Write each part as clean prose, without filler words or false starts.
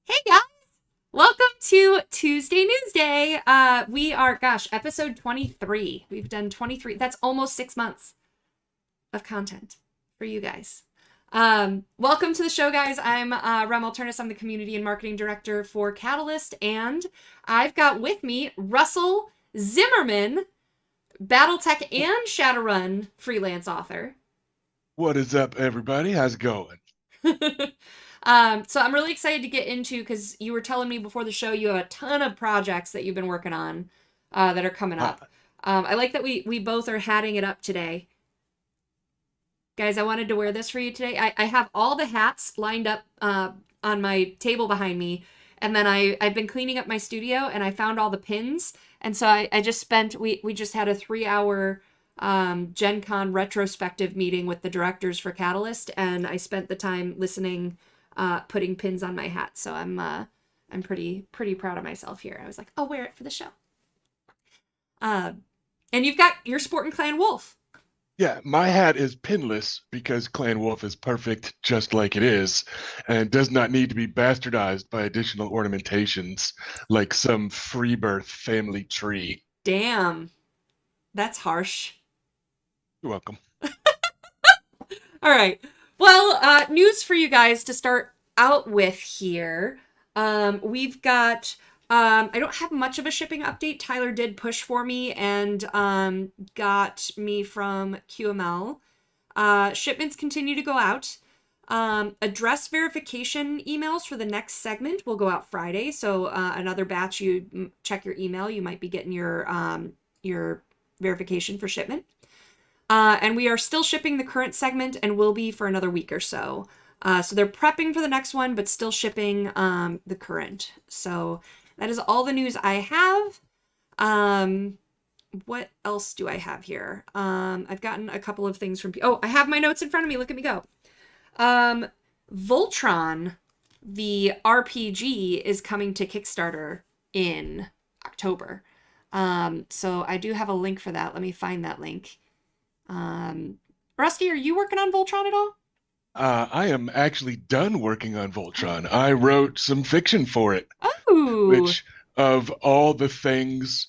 Hey guys, welcome to Tuesday Newsday. We are, episode 23. We've done 23. That's almost 6 months of content for you guys. Welcome to the show, guys. I'm Alternis. I'm the community and marketing director for Catalyst, and I've got with me Russell Zimmerman, Battletech and Shadowrun freelance author. What is up, everybody? How's it going? So I'm really excited to get into because you were telling me before the show you have a ton of projects that you've been working on that are coming Uh, up. I like that we both are hatting it up today. Guys, I wanted to wear this for you today. I have all the hats lined up on my table behind me, and then I've been cleaning up my studio and I found all the pins. And so I just spent we just had a 3 hour Gen Con retrospective meeting with the directors for Catalyst, and I spent the time listening, putting pins on my hat. So I'm pretty proud of myself here. I was like, I'll wear it for the show. Uh, and you've got your Sport and Clan Wolf. yeah, my hat is pinless because Clan Wolf is perfect just like it is and does not need to be bastardized by additional ornamentations like some free birth family tree. Damn, that's harsh. You're welcome. All right. Well, news for you guys to start out with here. We've got. I don't have much of a shipping update. Tyler did push for me and got me from QML. Shipments continue to go out. Address verification emails for the next segment will go out Friday. So another batch, you check your email, you might be getting your verification for shipment. And we are still shipping the current segment and will be for another week or so. So they're prepping for the next one, but still shipping the current. So that is all the news I have. What else do I have here? I've gotten a couple of things from... Oh, I have my notes in front of me. Look at me go. Voltron, the RPG, is coming to Kickstarter in October. So I do have a link for that. Let me find that link. Rusty, are you working on Voltron at all? I am actually done working on Voltron. I wrote some fiction for it, Oh, which of all the things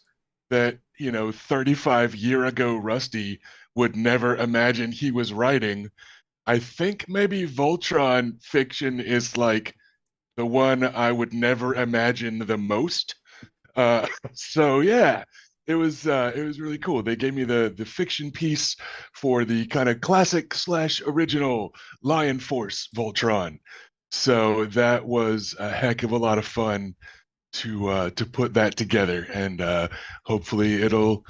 that, 35-year ago Rusty would never imagine he was writing, I think maybe Voltron fiction is like the one I would never imagine the most. So yeah, it was really cool. They gave me the fiction piece for the kind of classic slash original Lion Force Voltron. So that was a heck of a lot of fun to put that together, and hopefully it'll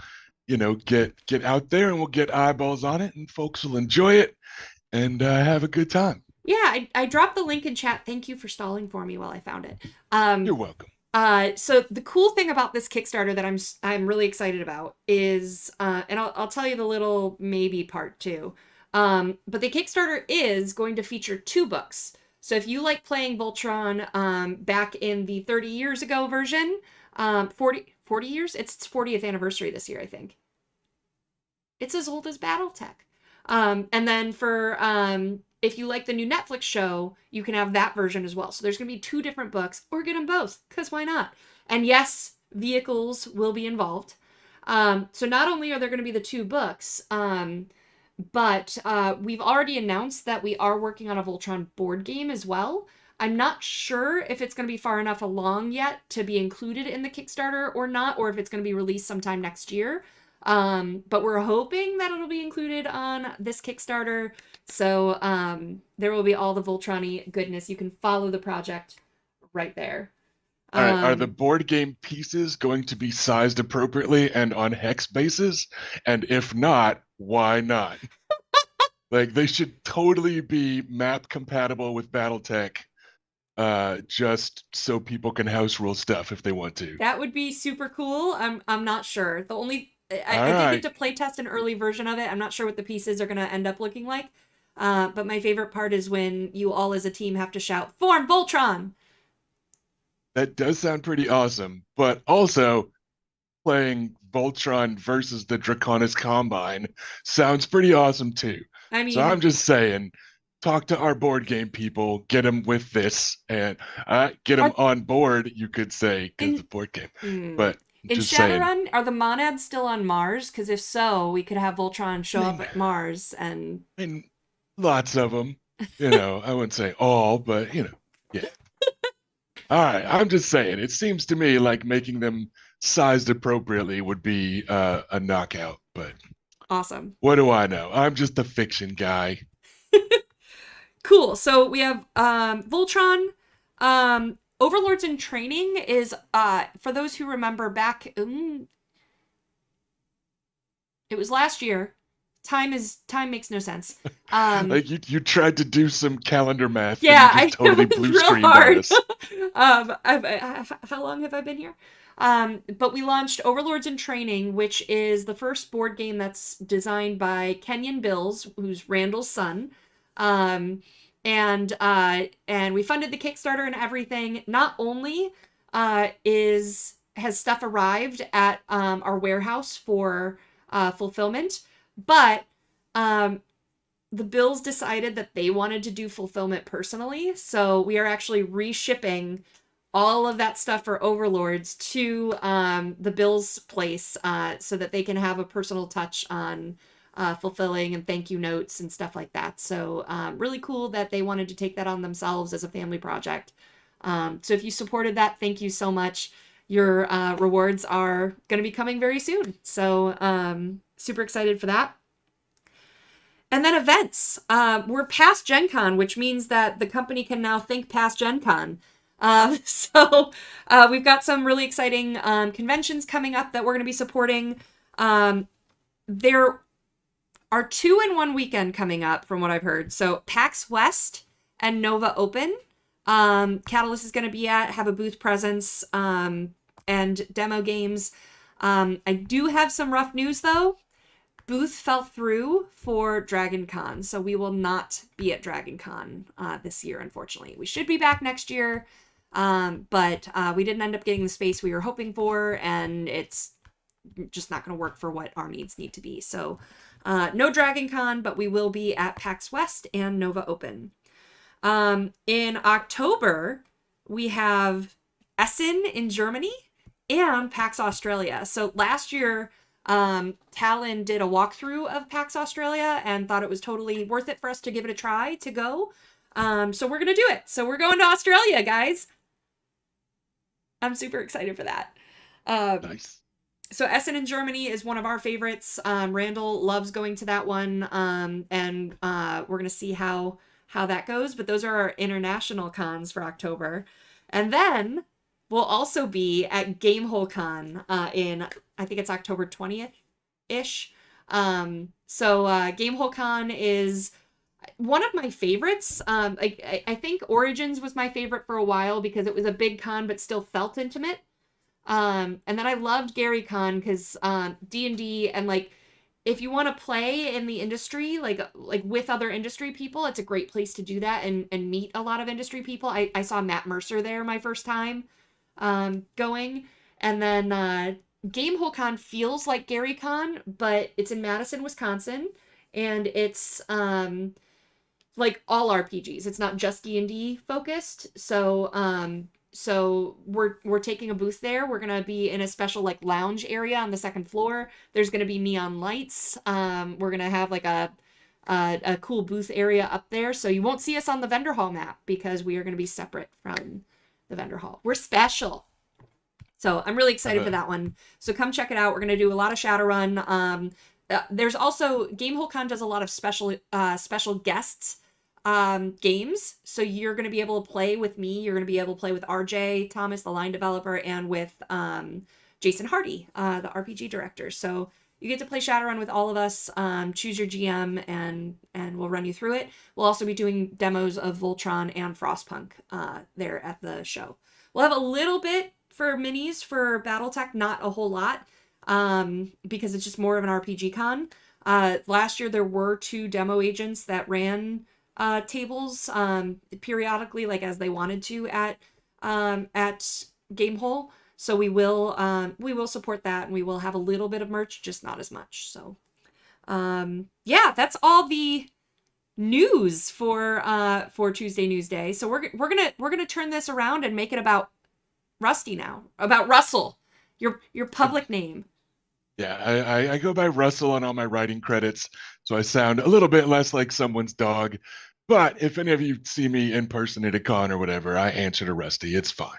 get out there and we'll get eyeballs on it and folks will enjoy it and have a good time. yeah, I dropped the link in chat. Thank you for stalling for me while I found it. You're welcome. So the cool thing about this Kickstarter that I'm really excited about is, and I'll tell you the little maybe part too. But the Kickstarter is going to feature 2 books. So if you like playing Voltron, back in the 30 years ago version, 40 years, it's its 40th anniversary this year, I think. It's as old as BattleTech. And then for if you like the new Netflix show, you can have that version as well. So there's going to be 2 different books, or get them both, because why not? And yes, vehicles will be involved. So not only are there going to be the 2 books, but we've already announced that we are working on a Voltron board game as well. I'm not sure if it's going to be far enough along yet to be included in the Kickstarter or not, or if it's going to be released sometime next year. But we're hoping that it'll be included on this Kickstarter. So there will be all the Voltron-y goodness. You can follow the project right there. All right, are the Um, board game pieces going to be sized appropriately and on hex bases? And if not, why not? Like they should totally be map compatible with BattleTech, just so people can house rule stuff if they want to. that would be super cool. I'm not sure. The only All I did get right. to play test an early version of it. I'm not sure what the pieces are gonna end up looking like. But my favorite part is when you all as a team have to shout, "Form Voltron!" That does sound pretty awesome, but also playing Voltron versus the Draconis Combine sounds pretty awesome too. I So I'm mean, just saying, talk to our board game people, get them with this, and get them Are on board, you could say, because it's in a board game. mm, But in just saying, Shadowrun, are the monads still on Mars? Because if so, we could have Voltron I show up mean, at Mars and I mean, lots of them. You know, I wouldn't say all, but yeah. All right, I'm just saying. It seems to me like making them sized appropriately would be a knockout. But awesome. what do I know? I'm just a fiction guy. Cool. So we have Voltron. Overlords in Training is for those who remember back it was last year. Time makes no sense. Like you tried to do some calendar math and you Yeah, just it totally was blue real screened on hard. us. How long have I been here? But we launched Overlords in Training, which is the first board game that's designed by Kenyon Bills, who's Randall's son. Um, and we funded the Kickstarter and everything. Not only has stuff arrived at our warehouse for fulfillment, but um, the Bills decided that they wanted to do fulfillment personally. So we are actually reshipping all of that stuff for Overlords to the Bills place so that they can have a personal touch on fulfilling and thank you notes and stuff like that. So really cool that they wanted to take that on themselves as a family project. So if you supported that, thank you so much. Your rewards are going to be coming very soon. So super excited for that. And then events. We're past Gen Con, which means that the company can now think past Gen Con. So we've got some really exciting conventions coming up that we're going to be supporting. There are 2 in 1 weekend coming up from what I've heard. So PAX West and Nova Open. Catalyst is going to be have a booth presence and demo games. I do have some rough news though. Booth fell through for Dragon Con, so we will not be at Dragon Con this year, unfortunately. We should be back next year, but we didn't end up getting the space we were hoping for, and it's just not going to work for what our needs need to be. So no Dragon Con, but we will be at PAX West and Nova Open. In October, we have Essen in Germany and PAX Australia. So last year, Talon did a walkthrough of PAX Australia and thought it was totally worth it for us to give it a try to go. So we're going to do it. So we're going to Australia, guys. I'm super excited for that. Nice. So Essen in Germany is one of our favorites. Randall loves going to that one. And we're going to see how that goes. But those are our international cons for October. And then we'll also be at Gamehole Con in, I think it's October 20th-ish. So Gamehole Con is one of my favorites. I think Origins was my favorite for a while because it was a big con but still felt intimate. And then I loved Gary Con because D&D and like if you want to play in the industry, like with other industry people, it's a great place to do that and meet a lot of industry people. I saw Matt Mercer there my first time going. And then Gamehole Con feels like Gary Con, but it's in Madison, Wisconsin. And it's like all RPGs. It's not just D&D focused. So we're taking a booth there. We're gonna be in a special like lounge area on the second floor. There's gonna be neon lights. We're gonna have like a cool booth area up there. So you won't see us on the vendor hall map because we are gonna be separate from the vendor hall. We're special. So I'm really excited for that one. So come check it out. We're gonna do a lot of Shadowrun. There's also Gamehole Con does a lot of special guests games. So you're going to be able to play with me. You're going to be able to play with RJ Thomas, the line developer, and with Jason Hardy, the RPG director. So you get to play Shadowrun with all of us. Choose your GM, and we'll run you through it. We'll also be doing demos of Voltron and Frostpunk there at the show. We'll have a little bit for minis for Battletech, not a whole lot, because it's just more of an RPG con. Last year there were 2 demo agents that ran tables periodically, like as they wanted to at Gamehole. So we will support that, and we will have a little bit of merch, just not as much. So yeah, that's all the news for Tuesday Newsday. So we're gonna turn this around and make it about Rusty now, about Russell, your public name. Yeah, I go by Russell on all my writing credits, so I sound a little bit less like someone's dog. But if any of you see me in person at a con or whatever, I answer to Rusty. It's fine.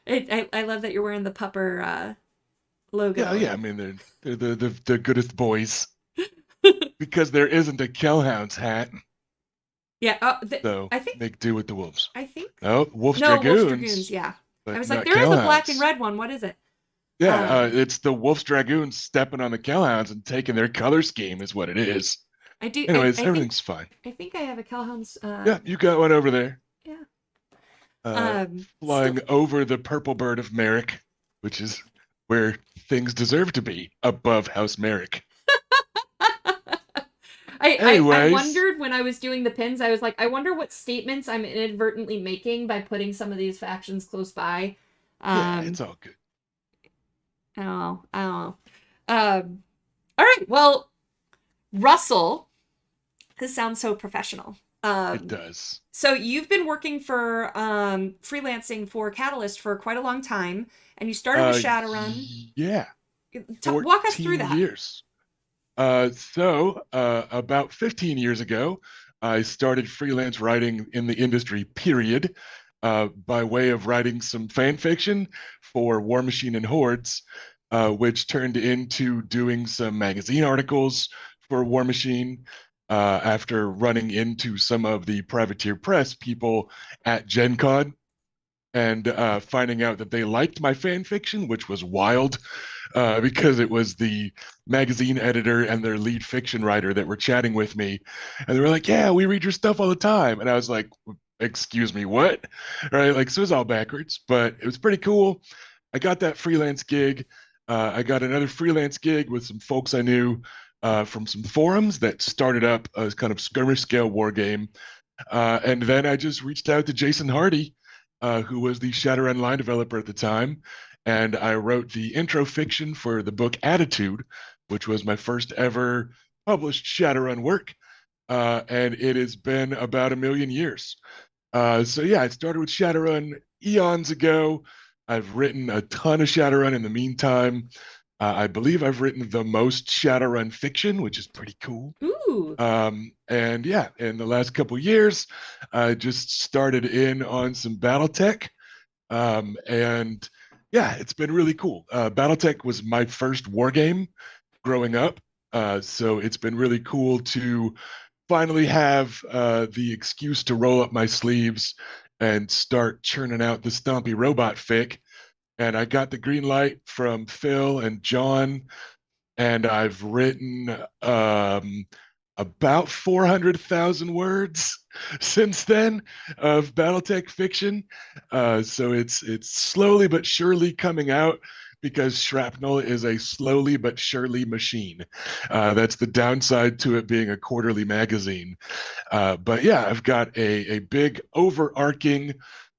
I love that you're wearing the pupper Yeah, logo. yeah. I mean, they're the goodest boys because there isn't a Kellhound's hat, Yeah. so I think make do with the wolves. I think Oh, Wolf's no, Wolf's Dragoons. Dragoons, Yeah. I but was like, not there is a black and Kellhounds. red one. What is it? Yeah, Um, it's the Wolf's Dragoons stepping on the Kellhounds and taking their color scheme is what it is. I do. Anyways, everything's fine. I think I have a Calhoun's. Yeah, you got one over there. Yeah. uh, Still, flying over the purple bird of Merrick, which is where things deserve to be, above House Merrick. I Anyways, wondered when I was doing the pins. I was like, I wonder what statements I'm inadvertently making by putting some of these factions close by. yeah, Um, it's all good. I don't know. I don't know. All right. Well, Russell, this sounds so professional. It does. So you've been working for freelancing for Catalyst for quite a long time, and you started with Uh, Shadowrun. yeah, Walk us through 14 that. years. About 15 years ago, I started freelance writing in the industry, period, by way of writing some fan fiction for War Machine and Hordes, which turned into doing some magazine articles for War Machine. After running into some of the privateer press people at Gen Con and finding out that they liked my fan fiction, which was wild because it was the magazine editor and their lead fiction writer that were chatting with me. And they were like, yeah, we read your stuff all the time. And I was like, excuse me, what? Right? Like, so it was all backwards, but it was pretty cool. I got that freelance gig. I got another freelance gig with some folks I knew from some forums that started up a kind of skirmish scale war game. And then I just reached out to Jason Hardy, who was the Shadowrun line developer at the time. And I wrote the intro fiction for the book Attitude, which was my first ever published Shadowrun work. And it has been about a million years. So yeah, I started with Shadowrun eons ago. I've written a ton of Shadowrun in the meantime. I believe I've written the most Shadowrun fiction, which is pretty cool. Ooh. And yeah, in the last couple years, I just started in on some BattleTech. And yeah, it's been really cool. BattleTech was my first war game growing up. So it's been really cool to finally have the excuse to roll up my sleeves and start churning out the Stompy Robot fic. And I got the green light from Phil and John, and I've written about 400,000 words since then of BattleTech fiction. So it's slowly but surely coming out because Shrapnel is a slowly but surely machine. That's the downside to it being a quarterly magazine. But yeah, I've got a big overarching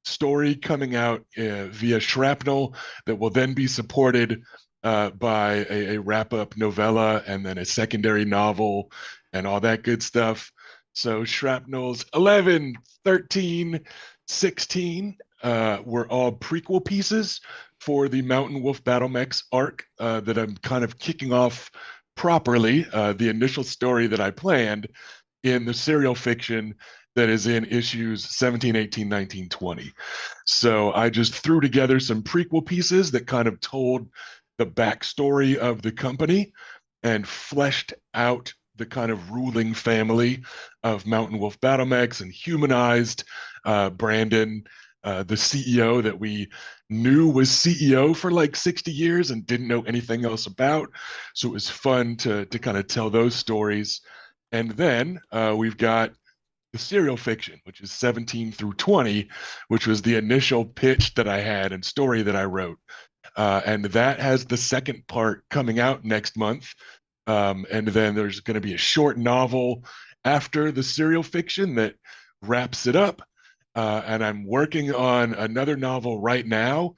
story coming out via Shrapnel that will then be supported by a wrap up novella and then a secondary novel and all that good stuff. So Shrapnel's 11, 13, 16 were all prequel pieces for the Mountain Wolf Battle Mechs arc that I'm kind of kicking off properly. The initial story that I planned in the serial fiction that is in issues 17, 18, 19, 20. So I just threw together some prequel pieces that kind of told the backstory of the company and fleshed out the kind of ruling family of Mountain Wolf Battle Mechs and humanized Brandon, the CEO that we knew was CEO for like 60 years and didn't know anything else about. So it was fun to kind of tell those stories. And then we've got the serial fiction, which is 17 through 20, which was the initial pitch that I had and story that I wrote. And that has the second part coming out next month. And then there's going to be a short novel after the serial fiction that wraps it up. And I'm working on another novel right now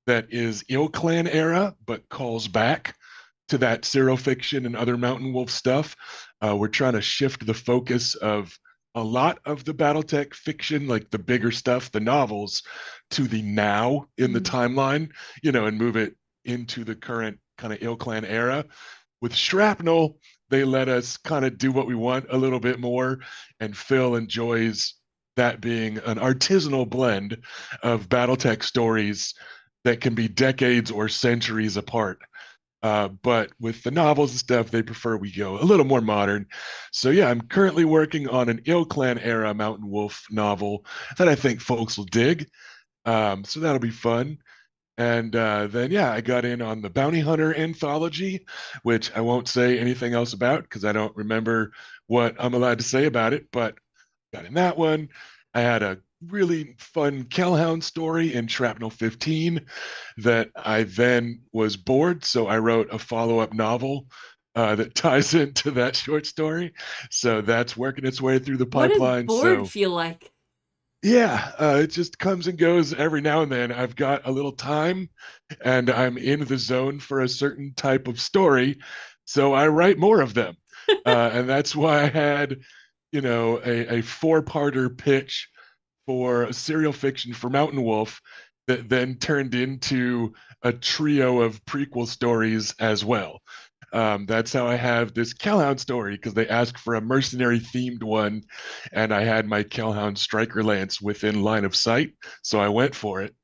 that is Ill Clan era, but calls back. to that serial fiction and other Mountain Wolf stuff. We're trying to shift the focus of a lot of the Battletech fiction, like the bigger stuff, the novels, to the now in the Mhm. timeline, and move it into the current kind of Ill Clan era. With Shrapnel, they let us kind of do what we want a little bit more, and Phil enjoys that being an artisanal blend of Battletech stories that can be decades or centuries apart. But with the novels and stuff, they prefer we go a little more modern. So yeah, I'm currently working on an Ill Clan era Mountain Wolf novel that I think folks will dig. So that'll be fun. And then, yeah, I got in on the Bounty Hunter anthology, which I won't say anything else about because I don't remember what I'm allowed to say about it, but got in that one. I had a really fun Kellhound story in Shrapnel 15 that I then was bored, so I wrote a follow-up novel that ties into that short story. So that's working its way through the What does pipeline. bored So feel like? yeah, it just comes and goes every now and then. I've got a little time and I'm in the zone for a certain type of story, so I write more of them. And that's why I had, a four-parter pitch for a serial fiction for Mountain Wolf that then turned into a trio of prequel stories as well. That's how I have this Kellhound story because they asked for a mercenary themed one, and I had my Kellhound Striker Lance within line of sight, so I went for it.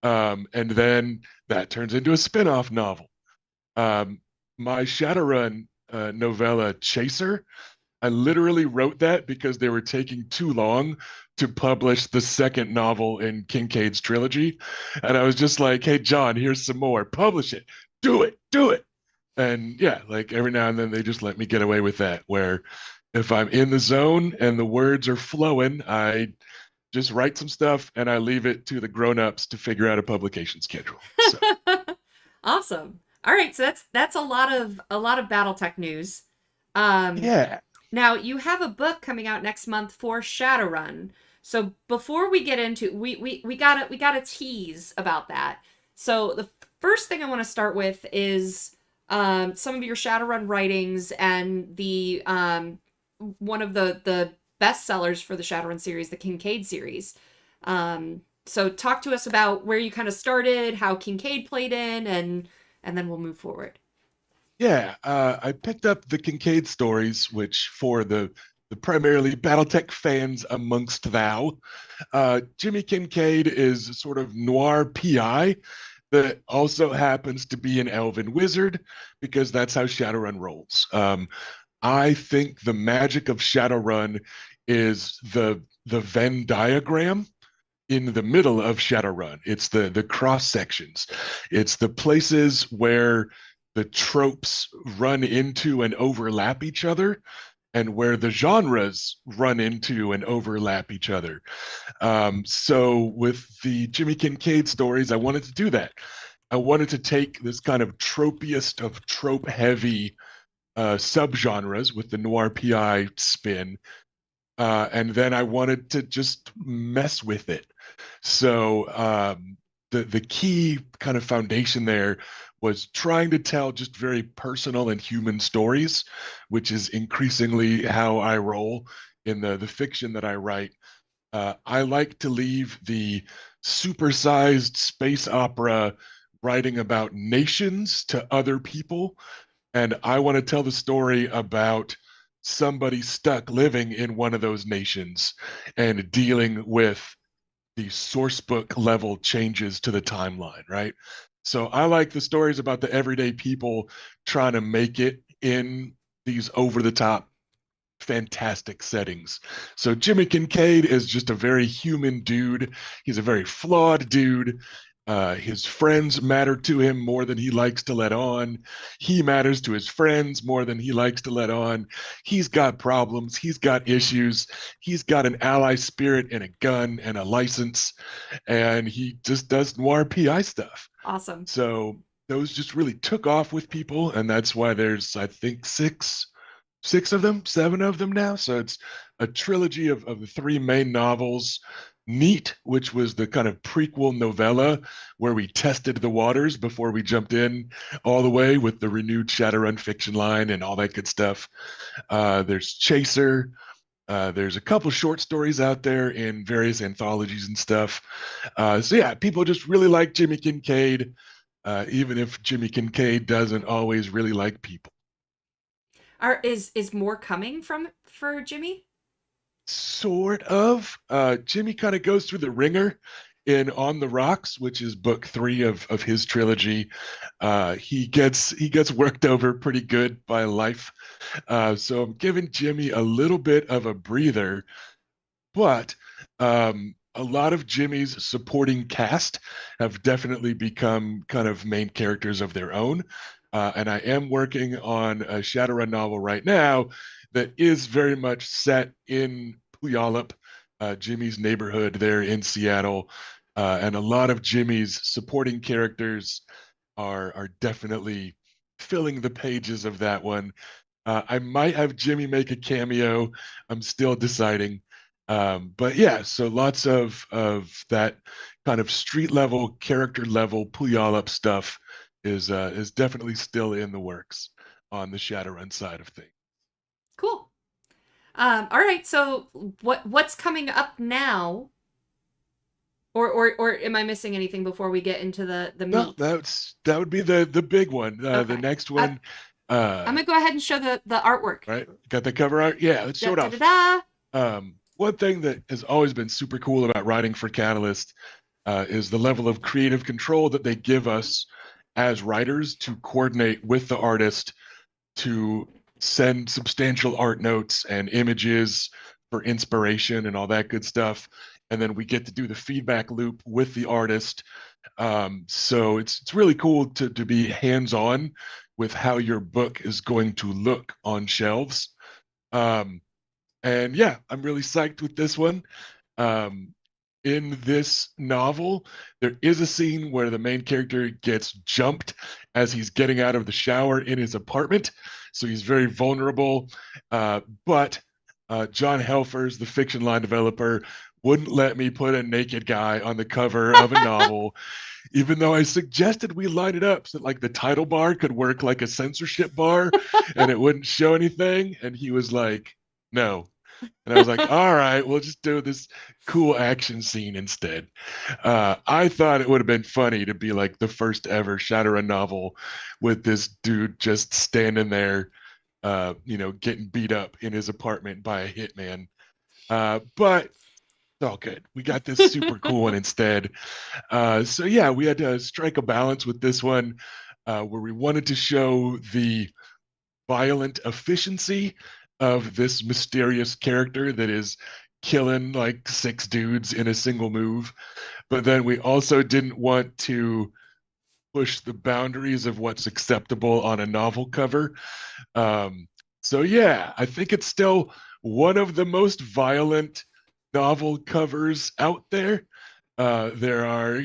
And then that turns into a spin off novel. Um, my Shadowrun novella, Chaser, I literally wrote that because they were taking too long to publish the second novel in Kincaid's trilogy. And I was just like, hey, John, here's some more. Publish it. Do it. Do it. And yeah, like every now and then they just let me get away with that, where if I'm in the zone and the words are flowing, I just write some stuff and I leave it to the grown-ups to figure out a publication schedule. So Awesome. All right, so that's a lot of BattleTech news. Um, yeah. Now you have a book coming out next month for Shadowrun. So before we get into we gotta tease about that. So the first thing I want to start with is some of your Shadowrun writings and the one of the best sellers for the Shadowrun series, the Kincaid series. So talk to us about where you kind of started, how Kincaid played in, and then we'll move forward. Yeah, I picked up the Kincaid stories, which for the primarily BattleTech fans amongst thou, Jimmy Kincaid is sort of noir PI that also happens to be an elven wizard because that's how Shadowrun rolls. I think the magic of Shadowrun is the Venn diagram in the middle of Shadowrun. It's the cross sections. It's the places where the tropes run into and overlap each other, and where the genres run into and overlap each other. So with the Jimmy Kincaid stories, I wanted to do that. I wanted to take this kind of tropiest of trope heavy subgenres with the noir PI spin, and then I wanted to just mess with it. So the key kind of foundation there was trying to tell just very personal and human stories, which is increasingly how I roll in the fiction that I write. I like to leave the supersized space opera writing about nations to other people, and I want to tell the story about somebody stuck living in one of those nations and dealing with the source book level changes to the timeline, right? So I like the stories about the everyday people trying to make it in these over the top fantastic settings. So Jimmy Kincaid is just a very human dude. He's a very flawed dude. His friends matter to him more than he likes to let on. He matters to his friends more than he likes to let on. He's got problems. He's got issues. He's got an ally spirit and a gun and a license, and he just does noir PI stuff. Awesome. So those just really took off with people, and that's why there's, I think, six of them, seven of them now. So it's a trilogy of the three main novels. Neat, which was the kind of prequel novella where we tested the waters before we jumped in all the way with the renewed Shadowrun fiction line and all that good stuff. There's Chaser. There's a couple short stories out there in various anthologies and stuff. So yeah, people just really like Jimmy Kincaid, even if Jimmy Kincaid doesn't always really like people. Is more coming from for Jimmy? Sort of. Jimmy kind of goes through the ringer in On the Rocks, which is book 3 of his trilogy. He gets worked over pretty good by life. So I'm giving Jimmy a little bit of a breather, but a lot of Jimmy's supporting cast have definitely become kind of main characters of their own. And I am working on a Shadowrun novel right now that is very much set in Puyallup, Jimmy's neighborhood there in Seattle. And a lot of Jimmy's supporting characters are definitely filling the pages of that one. I might have Jimmy make a cameo. I'm still deciding. But yeah, so lots of that kind of street level, character level Puyallup stuff is definitely still in the works on the Shadowrun side of things. Cool. All right. So what's coming up now? Or am I missing anything before we get into the No, meat? that would be the big one. The Okay. next I, one, I'm gonna go ahead and show the artwork. right? Got the cover art. Yeah, let's show Da it da da off. da. One thing that has always been super cool about writing for Catalyst is the level of creative control that they give us as writers to coordinate with the artist to send substantial art notes and images for inspiration and all that good stuff. And then we get to do the feedback loop with the artist. So it's really cool to be hands on with how your book is going to look on shelves. Um, and yeah, I'm really psyched with this one. Um, in this novel, there is a scene where the main character gets jumped as he's getting out of the shower in his apartment. So he's very vulnerable. But John Helfers, the fiction line developer, wouldn't let me put a naked guy on the cover of a novel, even though I suggested we line it up so that like the title bar could work like a censorship bar and it wouldn't show anything. And he was like, no, and I was like, all right, we'll just do this cool action scene instead. I thought it would have been funny to be like the first ever Shadowrun novel with this dude just standing there, getting beat up in his apartment by a hitman. But it's all good. We got this super cool one instead. So yeah, we had to strike a balance with this one where we wanted to show the violent efficiency of this mysterious character that is killing like 6 dudes in a single move. But then we also didn't want to push the boundaries of what's acceptable on a novel cover. Um, so yeah, I think it's still one of the most violent novel covers out there. There are,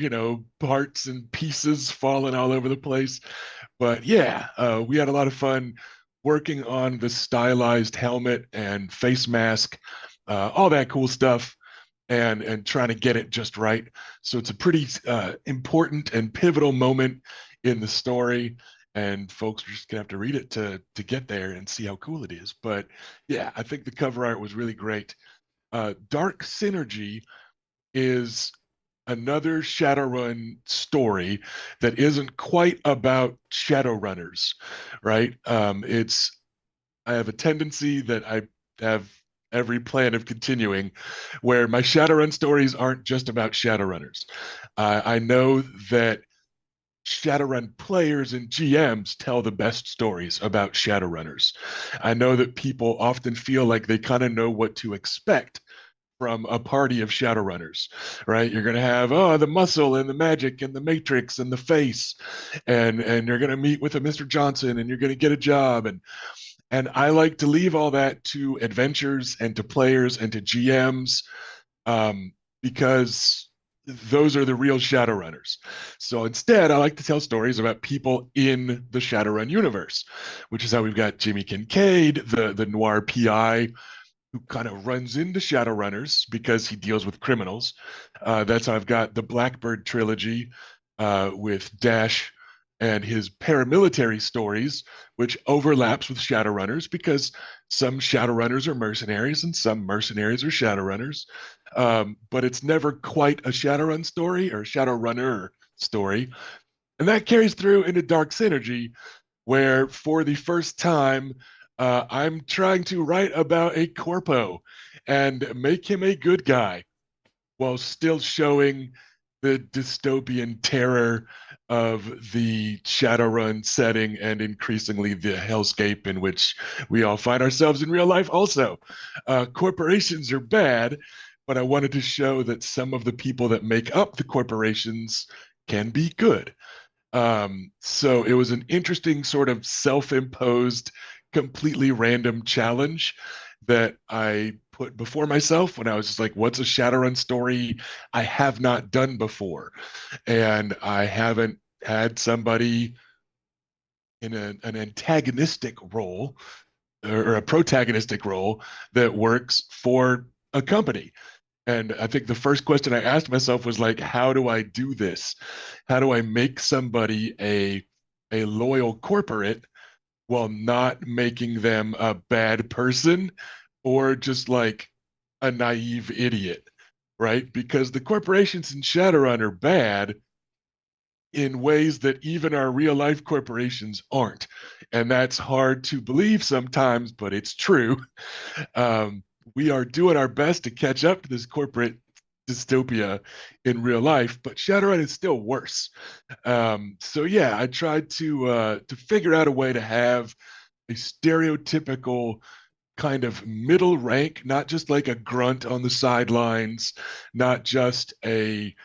parts and pieces falling all over the place. But yeah, we had a lot of fun working on the stylized helmet and face mask, all that cool stuff, and trying to get it just right. So it's a pretty important and pivotal moment in the story, and folks are just gonna have to read it to get there and see how cool it is. But yeah, I think the cover art was really great. Dark Synergy is another Shadowrun story that isn't quite about Shadowrunners, right? It's I have a tendency that I have every plan of continuing where my Shadowrun stories aren't just about Shadowrunners. I know that Shadowrun players and GMs tell the best stories about Shadowrunners. I know that people often feel like they kind of know what to expect from a party of Shadowrunners, right? You're going to have the muscle and the magic and the matrix and the face, and you're going to meet with a Mr. Johnson and you're going to get a job, and I like to leave all that to adventures and to players and to GMs, because those are the real Shadowrunners. So instead, I like to tell stories about people in the Shadowrun universe, which is how we've got Jimmy Kincaid, the noir PI, who kind of runs into Shadowrunners because he deals with criminals. That's how I've got the Blackbird trilogy with Dash and his paramilitary stories, which overlaps with Shadowrunners because some Shadowrunners are mercenaries and some mercenaries are Shadowrunners. But it's never quite a Shadowrun story or Shadowrunner story. And that carries through into Dark Synergy, where for the first time, I'm trying to write about a corpo and make him a good guy while still showing the dystopian terror of the Shadowrun setting and increasingly the hellscape in which we all find ourselves in real life. Also, corporations are bad, but I wanted to show that some of the people that make up the corporations can be good. So it was an interesting sort of self-imposed, completely random challenge that I put before myself when I was just like, what's a Shadowrun story I have not done before? And I haven't had somebody in an antagonistic role or a protagonistic role that works for a company. And I think the first question I asked myself was like, how do I do this? How do I make somebody a loyal corporate while not making them a bad person or just like a naive idiot, right? Because the corporations in Shadowrun are bad in ways that even our real life corporations aren't. And that's hard to believe sometimes, but it's true. Um, we are doing our best to catch up to this corporate dystopia in real life, but Shadowrun is still worse. So yeah, I tried to figure out a way to have a stereotypical kind of middle rank, not just like a grunt on the sidelines, not just a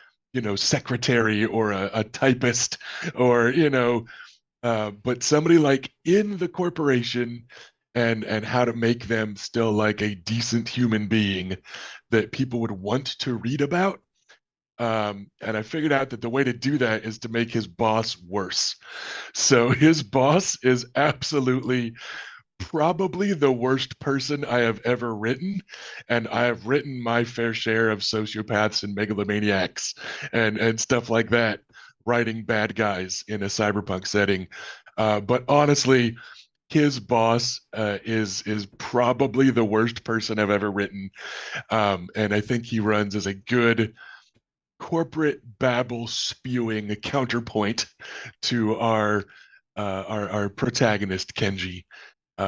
secretary or a typist or but somebody like in the corporation and how to make them still like a decent human being that people would want to read about. And I figured out that the way to do that is to make his boss worse. So his boss is absolutely probably the worst person I have ever written. And I have written my fair share of sociopaths and megalomaniacs and stuff like that, writing bad guys in a cyberpunk setting. But honestly, his boss is probably the worst person I've ever written, and I think he runs as a good corporate babble spewing counterpoint to our protagonist Kenji.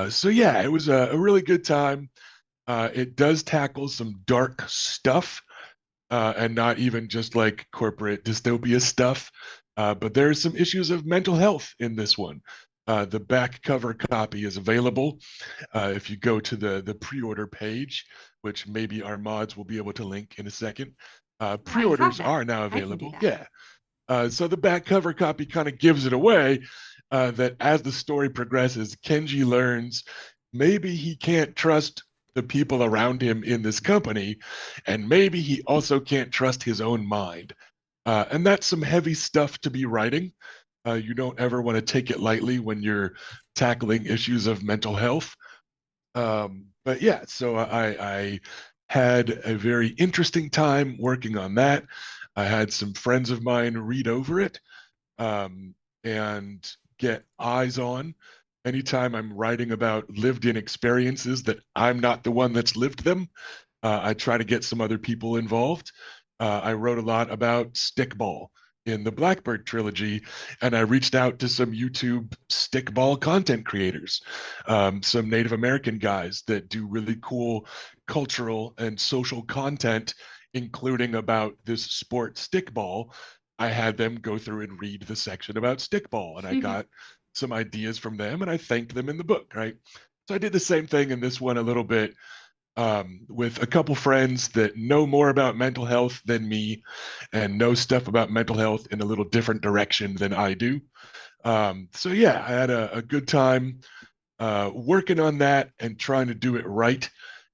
So yeah, it was a really good time. It does tackle some dark stuff, and not even just like corporate dystopia stuff. But there's some issues of mental health in this one. The back cover copy is available if you go to the pre-order page, which maybe our mods will be able to link in a second. Oh, I have Pre-orders that. are now I can do available. that. Yeah. So the back cover copy kind of gives it away that as the story progresses, Kenji learns maybe he can't trust the people around him in this company, and maybe he also can't trust his own mind. And that's some heavy stuff to be writing. You don't ever want to take it lightly when you're tackling issues of mental health. But yeah, so I had a very interesting time working on that. I had some friends of mine read over it and get eyes on. Anytime I'm writing about lived in experiences that I'm not the one that's lived them, I try to get some other people involved. I wrote a lot about stickball in the Blackbird trilogy, and I reached out to some YouTube stickball content creators, some Native American guys that do really cool cultural and social content, including about this sport stickball. I had them go through and read the section about stickball, and I got some ideas from them, and I thanked them in the book, right? So I did the same thing in this one a little bit with a couple friends that know more about mental health than me and know stuff about mental health in a little different direction than I do. So yeah, I had a good time working on that and trying to do it right.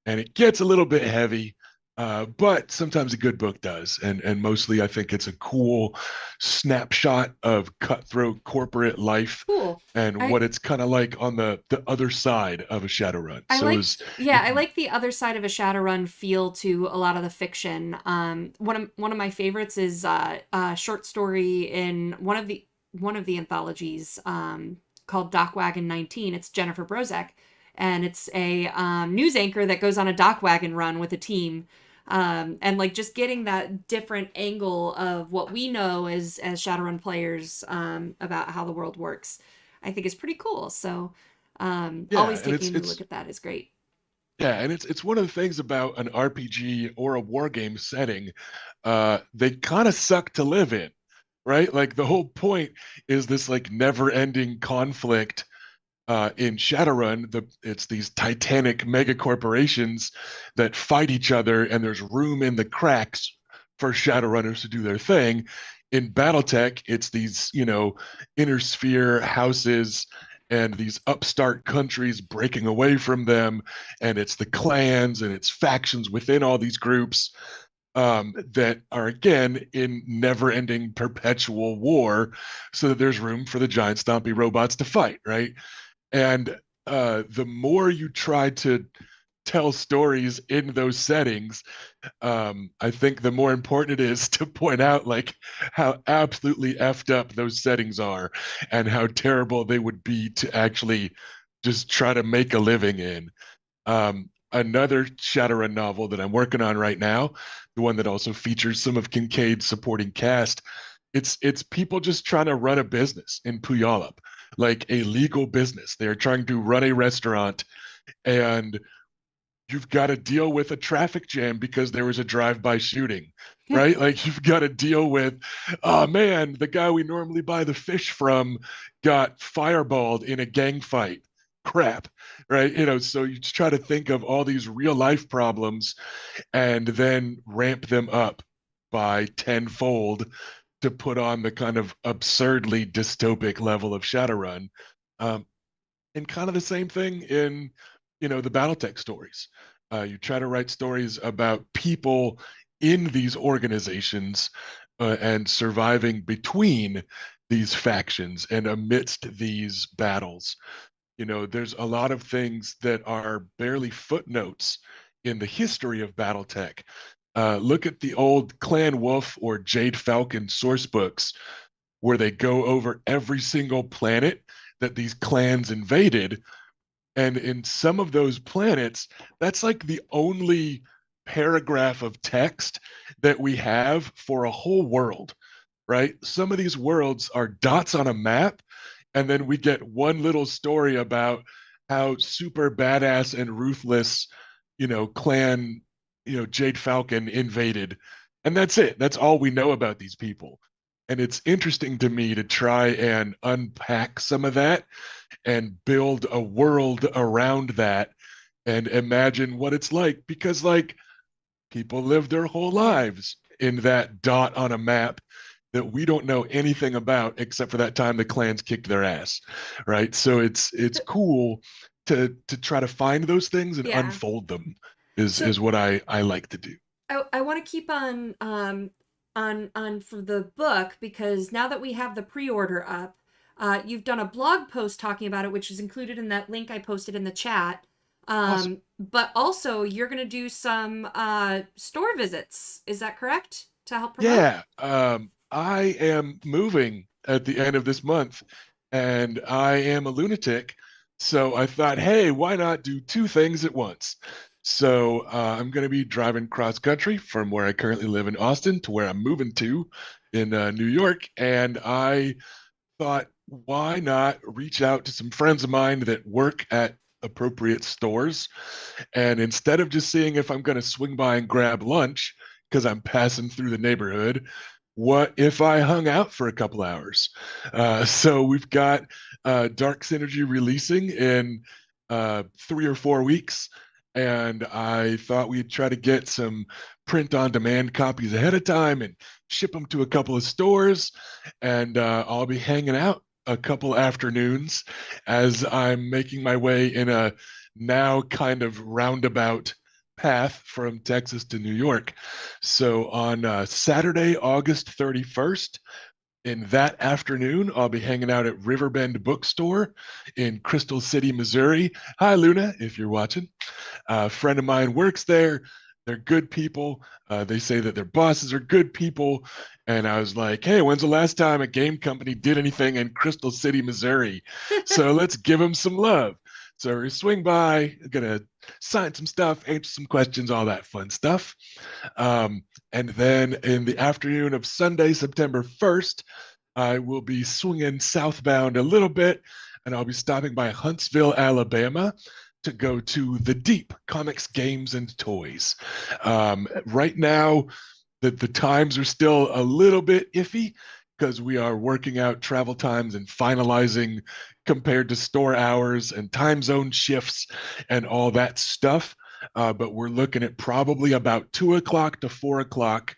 And it gets a little bit heavy. But sometimes a good book does, and mostly I think it's a cool snapshot of cutthroat corporate life Cool. and I what it's kind of like on the other side of a Shadowrun. I So like, is yeah, it, I like the other side of a Shadowrun feel to a lot of the fiction. One of my favorites is a short story in one of the anthologies called Dock Wagon 19. It's Jennifer Brozek, and it's a news anchor that goes on a dock wagon run with a team. And like just getting that different angle of what we know as Shadowrun players about how the world works, I think is pretty cool. So yeah, always and taking a new look at that is great. yeah, and it's one of the things about an RPG or a war game setting, they kind of suck to live in, right? Like the whole point is this like never-ending conflict in Shadowrun. It's these titanic mega corporations that fight each other, and there's room in the cracks for Shadowrunners to do their thing. In BattleTech, it's these, inner sphere houses and these upstart countries breaking away from them, and it's the clans and it's factions within all these groups that are again in never-ending perpetual war, so that there's room for the giant stompy robots to fight, right? And the more you try to tell stories in those settings, I think the more important it is to point out like how absolutely effed up those settings are and how terrible they would be to actually just try to make a living in. Another Shadowrun novel that I'm working on right now, the one that also features some of Kincaid's supporting cast, it's people just trying to run a business in Puyallup, like a legal business. They're trying to run a restaurant, and you've got to deal with a traffic jam because there was a drive-by shooting, right? Like you've got to deal with, oh man, the guy we normally buy the fish from got fireballed in a gang fight. Crap, right? So you just try to think of all these real life problems and then ramp them up by tenfold to put on the kind of absurdly dystopic level of Shadowrun. Um, and kind of the same thing in, the BattleTech stories. You try to write stories about people in these organizations and surviving between these factions and amidst these battles. There's a lot of things that are barely footnotes in the history of BattleTech. Look at the old Clan Wolf or Jade Falcon source books, where they go over every single planet that these clans invaded. And in some of those planets, that's like the only paragraph of text that we have for a whole world, right? Some of these worlds are dots on a map, and then we get one little story about how super badass and ruthless, clan, Jade Falcon invaded. And that's it. That's all we know about these people. And it's interesting to me to try and unpack some of that and build a world around that and imagine what it's like, because like people live their whole Yeah. lives in that dot on a map that we don't know anything about except for that time the clans kicked their ass, right? So it's cool to try to find those things and Yeah. unfold them is So is what I like to do. I want to keep on for the book because now that we have the pre-order up, you've done a blog post talking about it, which is included in that link I posted in the chat. Awesome. But also you're gonna do some store visits. Is that correct? To help promote? Yeah, I am moving at the end of this month, and I am a lunatic. So I thought, hey, why not do two things at once? So I'm going to be driving cross country from where I currently live in Austin to where I'm moving to in New York. And I thought, why not reach out to some friends of mine that work at appropriate stores? And instead of just seeing if I'm going to swing by and grab lunch because I'm passing through the neighborhood, what if I hung out for a couple hours? So we've got Dark Synergy releasing in 3 or 4 weeks. And I thought we'd try to get some print on demand copies ahead of time and ship them to a couple of stores. And I'll be hanging out a couple afternoons as I'm making my way in a now kind of roundabout path from Texas to New York. So on Saturday, August 31st, in that afternoon, I'll be hanging out at Riverbend Bookstore in Crystal City, Missouri. Hi, Luna, if you're watching. A friend of mine works there. They're good people. They say that their bosses are good people. And I was like, hey, when's the last time a game company did anything in Crystal City, Missouri? So let's give them some love. So we swing by, gonna sign some stuff, answer some questions, all that fun stuff. Um, and then in the afternoon of Sunday, September 1st, I will be swinging southbound a little bit, and I'll be stopping by Huntsville, Alabama to go to the Deep Comics, Games, and Toys. Right now, the times are still a little bit iffy because we are working out travel times and finalizing compared to store hours and time zone shifts and all that stuff. But we're looking at probably about 2 o'clock to 4 o'clock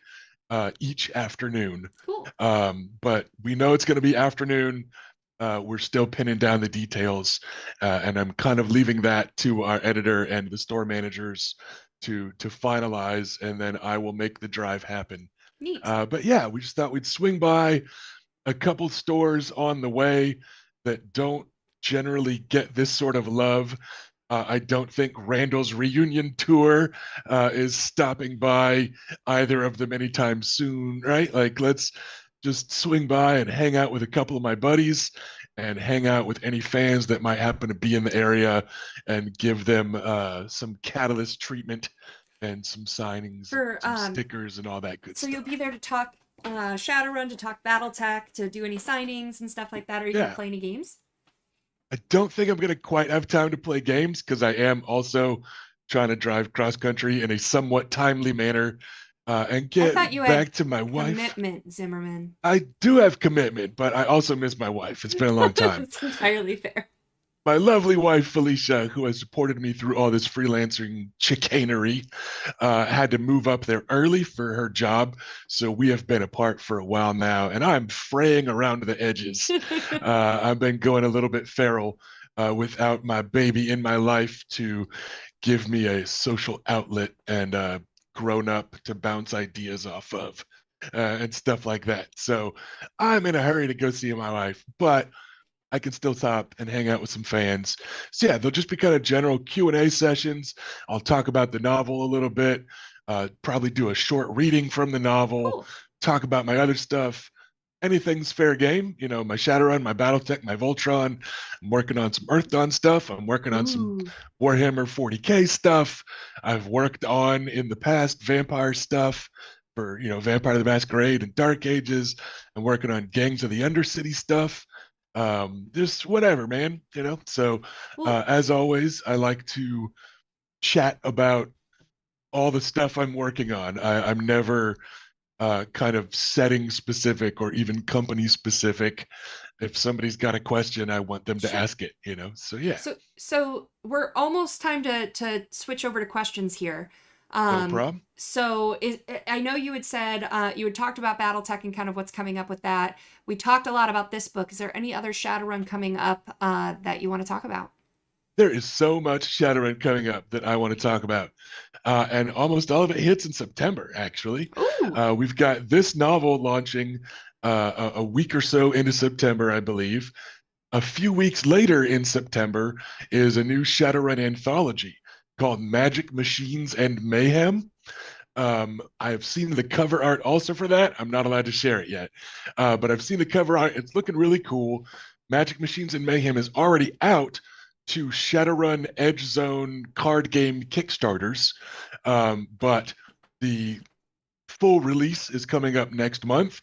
each afternoon. Cool. But we know it's going to be afternoon. We're still pinning down the details, and I'm kind of leaving that to our editor and the store managers to finalize, and then I will make the drive happen. Neat. But yeah, we just thought we'd swing by a couple stores on the way that don't generally get this sort of love. I don't think Randall's reunion tour is stopping by either of them anytime soon, right? Like, let's just swing by and hang out with a couple of my buddies and hang out with any fans that might happen to be in the area and give them some catalyst treatment and some signings and For some stickers and all that good so you'll stuff. be there to talk Shadowrun, to talk BattleTech, to do any signings and stuff like that. Are you gonna Yeah. play any games? I don't think I'm going to quite have time to play games because I am also trying to drive cross country in a somewhat timely manner and I get thought you had back to my wife. commitment, Zimmerman. I do have commitment, but I also miss my wife. It's been a long time. It's entirely fair. My lovely wife, Felicia, who has supported me through all this freelancing chicanery, had to move up there early for her job. So we have been apart for a while now, and I'm fraying around the edges. I've been going a little bit feral without my baby in my life to give me a social outlet and grown up to bounce ideas off of and stuff like that. So I'm in a hurry to go see my wife, but I can still stop and hang out with some fans. So yeah, they'll just be kind of general Q&A sessions. I'll talk about the novel a little bit, probably do a short reading from the novel, Cool. talk about my other stuff. Anything's fair game. You know, my Shadowrun, my Battletech, my Voltron. I'm working on some Earth Dawn stuff. I'm working on some Ooh. Warhammer 40K stuff. I've worked on in the past vampire stuff for, Vampire the Masquerade and Dark Ages. I'm working on Gangs of the Undercity stuff. Just whatever, man. So Well, as always, I like to chat about all the stuff I'm working on. I'm never kind of setting specific or even company specific. If somebody's got a question, I want them to sure. ask it. So yeah, So we're almost time to switch over to questions here. no Um, problem. so I know you had said you had talked about BattleTech and kind of what's coming up with that. We talked a lot about this book. Is there any other Shadowrun coming up that you want to talk about? There is so much Shadowrun coming up that I want to talk about. And almost all of it hits in September, actually. Ooh, We've got this novel launching a week or so into September, I believe. A few weeks later in September is a new Shadowrun anthology called Magic, Machines, and Mayhem. I've seen the cover art also for that. I'm not allowed to share it yet, but I've seen the cover art. It's looking really cool. Magic, Machines, and Mayhem is already out to Shadowrun Edge Zone card game Kickstarters, but the full release is coming up next month.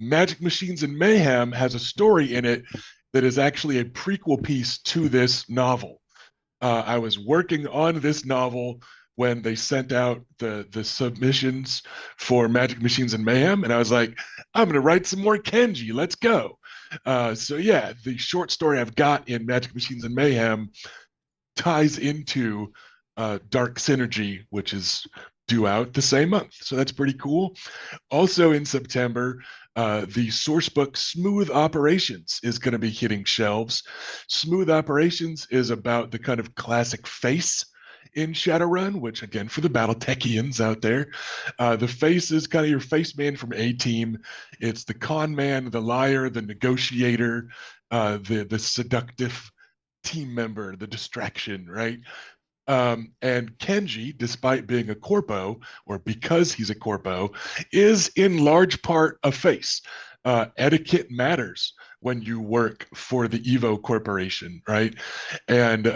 Magic, Machines, and Mayhem has a story in it that is actually a prequel piece to this novel. I was working on this novel when they sent out the submissions for Magic Machines and Mayhem, and I was like, I'm going to write some more Kenji. Let's go. So yeah, the short story I've got in Magic Machines and Mayhem ties into Dark Synergy, which is due out the same month. So that's pretty cool. Also in September, the source book Smooth Operations is going to be hitting shelves. Smooth Operations is about the kind of classic face in Shadowrun, which again, for the battletechians out there, the face is kind of your face man from A Team. It's the con man, the liar, the negotiator, the seductive team member, the distraction, right? And Kenji, despite being a corpo, or because he's a corpo, is in large part a face. Etiquette matters when you work for the Evo Corporation, right? And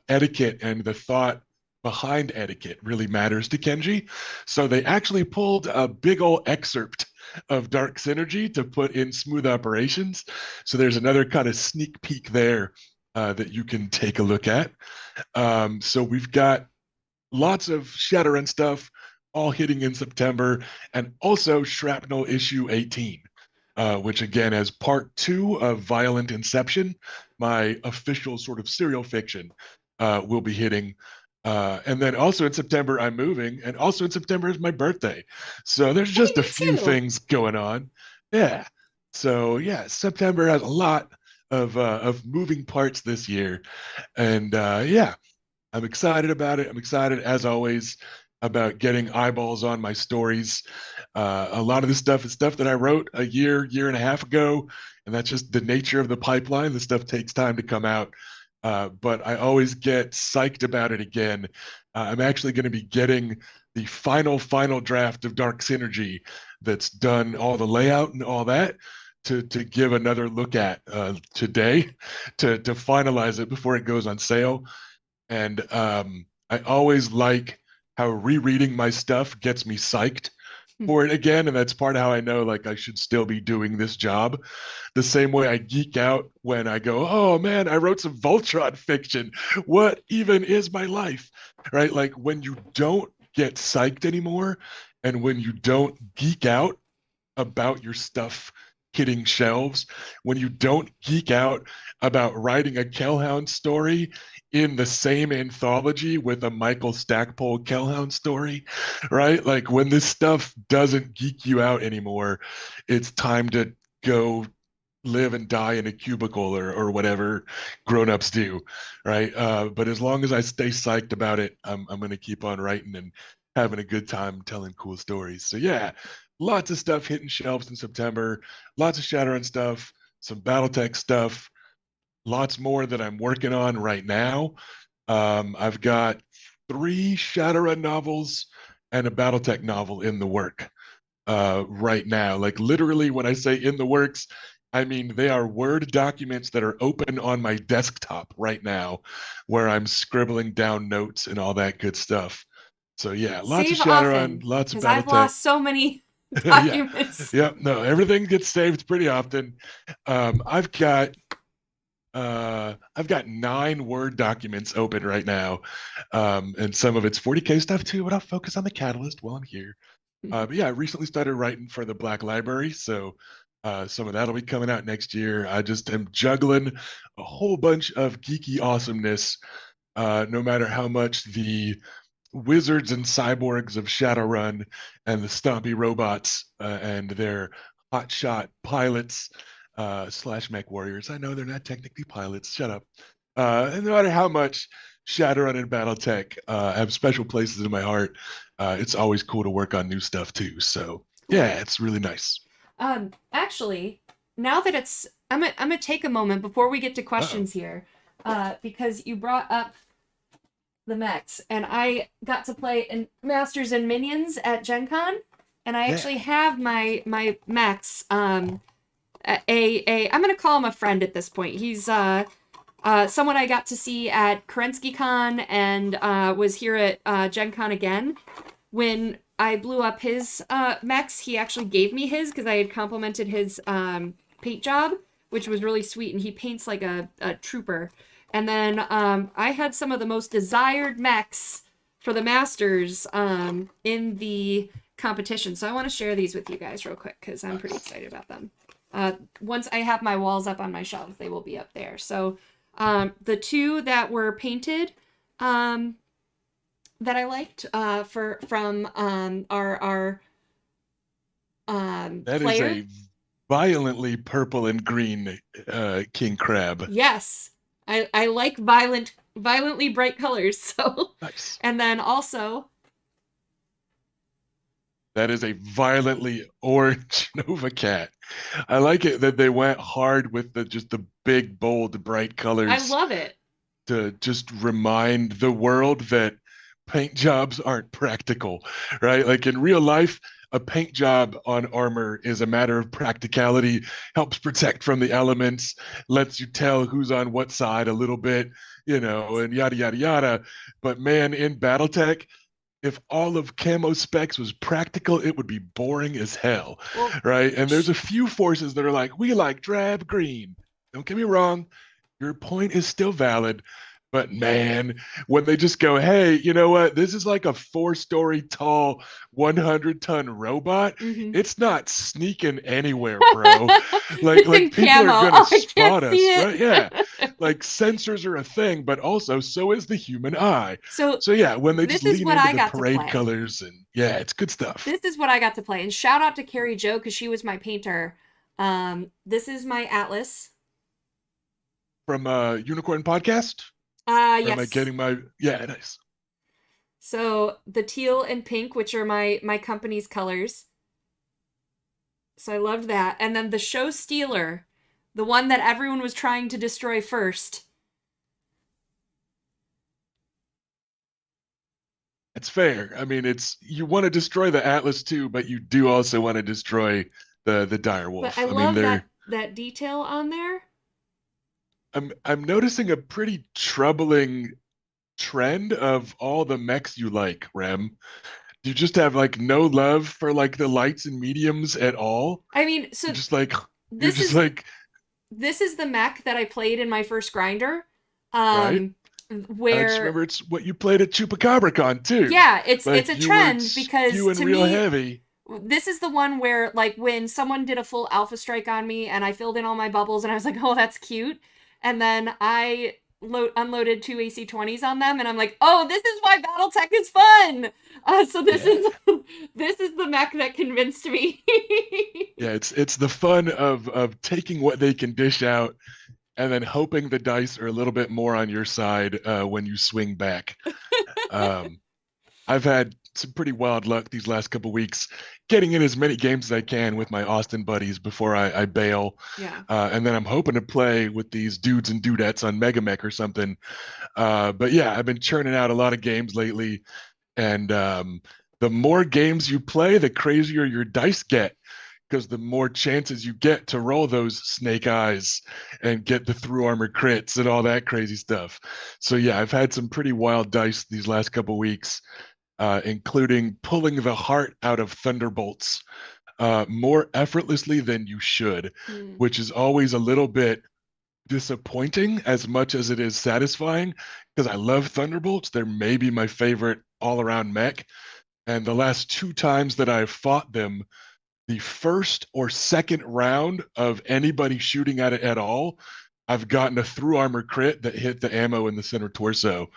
etiquette and the thought behind etiquette really matters to Kenji. So they actually pulled a big old excerpt of Dark Synergy to put in Smooth Operations. So there's another kind of sneak peek there that you can take a look at. So we've got lots of Shadowrun stuff all hitting in September, and also Shrapnel issue 18, which again has part 2 of Violent Inception, my official sort of serial fiction, will be hitting. And then also in September, I'm moving, and also in September is my birthday. So there's Hey, just a me few too. things going on. Yeah. So yeah, September has a lot of moving parts this year. And yeah, I'm excited about it. I'm excited, as always, about getting eyeballs on my stories. A lot of this stuff is stuff that I wrote a year and a half ago, and that's just the nature of the pipeline. This stuff takes time to come out, but I always get psyched about it again. I'm actually going to be getting the final draft of Dark Synergy that's done all the layout and all that to give another look at today to finalize it before it goes on sale. And I always like how rereading my stuff gets me psyched for it again. And that's part of how I know like I should still be doing this job. The same way I geek out when I go, oh man, I wrote some Voltron fiction. What even is my life? Right? Like when you don't get psyched anymore and when you don't geek out about your stuff hitting shelves, when you don't geek out about writing a Kellhound story in the same anthology with a Michael Stackpole Kellhound story, right? Like when this stuff doesn't geek you out anymore, it's time to go live and die in a cubicle or whatever grown-ups do, right? But as long as I stay psyched about it, I'm going to keep on writing and having a good time telling cool stories. So yeah, lots of stuff hitting shelves in September, lots of Shadowrun stuff, some BattleTech stuff, lots more that I'm working on right now. I've got 3 Shadowrun novels and a BattleTech novel in the work right now. Like literally, when I say in the works, I mean they are Word documents that are open on my desktop right now, where I'm scribbling down notes and all that good stuff. So yeah, lots of Save Shadowrun, often, lots of because I've BattleTech. lost so many Yeah, documents. yeah, no, everything gets saved pretty often. Um, I've got I've got 9 Word documents open right now, and some of it's 40K stuff too. But I'll focus on the Catalyst while I'm here. But yeah, I recently started writing for the Black Library, so some of that'll be coming out next year. I just am juggling a whole bunch of geeky awesomeness, no matter how much the wizards and cyborgs of Shadowrun and the stompy robots and their hotshot pilots slash mech warriors. I know they're not technically pilots. Shut up. And no matter how much Shadowrun and BattleTech have special places in my heart, it's always cool to work on new stuff too. So Cool. yeah, it's really nice. Actually, now that I'm gonna take a moment before we get to Uh-oh. questions here, because you brought up the mechs, and I got to play in Masters and Minions at Gen Con, and I Yeah. actually have my mechs. I'm gonna call him a friend at this point. He's someone I got to see at Kerensky Con and was here at Gen Con again. When I blew up his mechs, he actually gave me his because I had complimented his paint job, which was really sweet, and he paints like a trooper. And then I had some of the most desired mechs for the Masters in the competition. So I want to share these with you guys real quick because I'm pretty Nice. excited about them. Once I have my walls up on my shelves, they will be up there. So the 2 that were painted um, that I liked for from our That is player. a violently purple and green king crab. Yes, I like violent violently bright colors. So, Nice. and then also, That is a violently orange Nova Cat. I like it that they went hard with the big, bold, bright I colors love it. to just remind the world that paint jobs aren't practical, right? Like in real life, a paint job on armor is a matter of practicality, helps protect from the elements, lets you tell who's on what side a little bit, and yada, yada, yada. But man, in Battletech, if all of camo specs was practical, it would be boring as hell, Well, right? And there's a few forces that are like, we like drab green. Don't get me wrong, your point is still valid. But man, when they just go, hey, you know what? This is like a 4-story tall, 100-ton robot. mm-hmm. It's not sneaking anywhere, bro. Like, It's in like people are camo. gonna Oh, I can't spot see us, right? Yeah. it. Like sensors are a thing, but also so is the human eye. So, So yeah, when they just this is lean what into I the got to parade play. colors and yeah, it's good stuff. This is what I got to play. And shout out to Carrie Jo because she was my painter. This is my Atlas. From Unicorn Podcast? Or am I Yes. getting my yeah, nice. So the teal and pink, which are my company's colors. So I loved that. And then the show stealer, the one that everyone was trying to destroy first. It's fair. I mean, it's you want to destroy the Atlas too, but you do also want to destroy the dire But I wolf. I mean, love that detail on there. I'm noticing a pretty troubling trend of all the mechs you like, Rem. You just have like no love for like the lights and mediums at all. I mean, You're so just like you're this just is like this is the mech that I played in my first grinder. right. Um I just where remember it's what you played at ChupacabraCon too. yeah, it's Like a you were trend because skewing to real me heavy. this is the one where like when someone did a full alpha strike on me and I filled in all my bubbles and I was like, "Oh, that's cute." And then I unloaded two AC-20s on them and I'm like, "Oh, this is why BattleTech is fun." So this Yeah. is this is the mech that convinced me. Yeah, it's the fun of taking what they can dish out and then hoping the dice are a little bit more on your side when you swing back. Um, I've had some pretty wild luck these last couple weeks, getting in as many games as I can with my Austin buddies before I bail, Yeah. and then I'm hoping to play with these dudes and dudettes on Megamech or something. But yeah, I've been churning out a lot of games lately, and the more games you play, the crazier your dice get because the more chances you get to roll those snake eyes and get the through armor crits and all that crazy stuff. So yeah, I've had some pretty wild dice these last couple weeks, including pulling the heart out of thunderbolts more effortlessly than you should, Hmm. which is always a little bit disappointing as much as it is satisfying because I love thunderbolts. They're maybe my favorite all around mech. And the last two times that I've fought them, the first or second round of anybody shooting at it at all, I've gotten a through armor crit that hit the ammo in the center torso.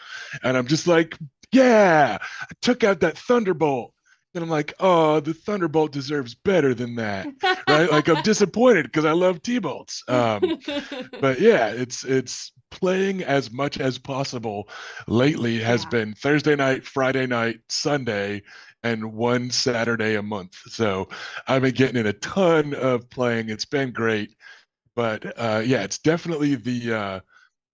And I'm just like, yeah, I took out that thunderbolt. And I'm like, oh, the thunderbolt deserves better than that, right? Like I'm disappointed because I love T-bolts. But yeah, it's playing as much as possible lately has Yeah. been Thursday night, Friday night, Sunday, and one Saturday a month. So I've been getting in a ton of playing. It's been great. But yeah, it's definitely the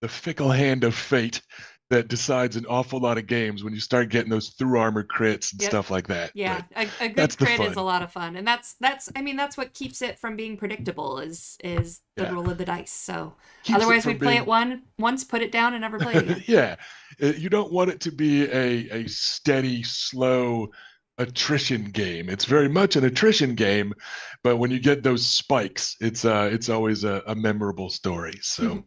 fickle hand of fate that decides an awful lot of games when you start getting those through armor crits and Yep. stuff like that. Yeah, But a good that's the crit is a fun. lot of fun, and that's I mean that's what keeps it from being predictable is the Yeah. roll of the dice. So Keeps it otherwise from we'd play it being once, put it down, and never play it again. yeah, you don't want it to be a steady, slow attrition game. It's very much an attrition game, but when you get those spikes, it's always a memorable story. So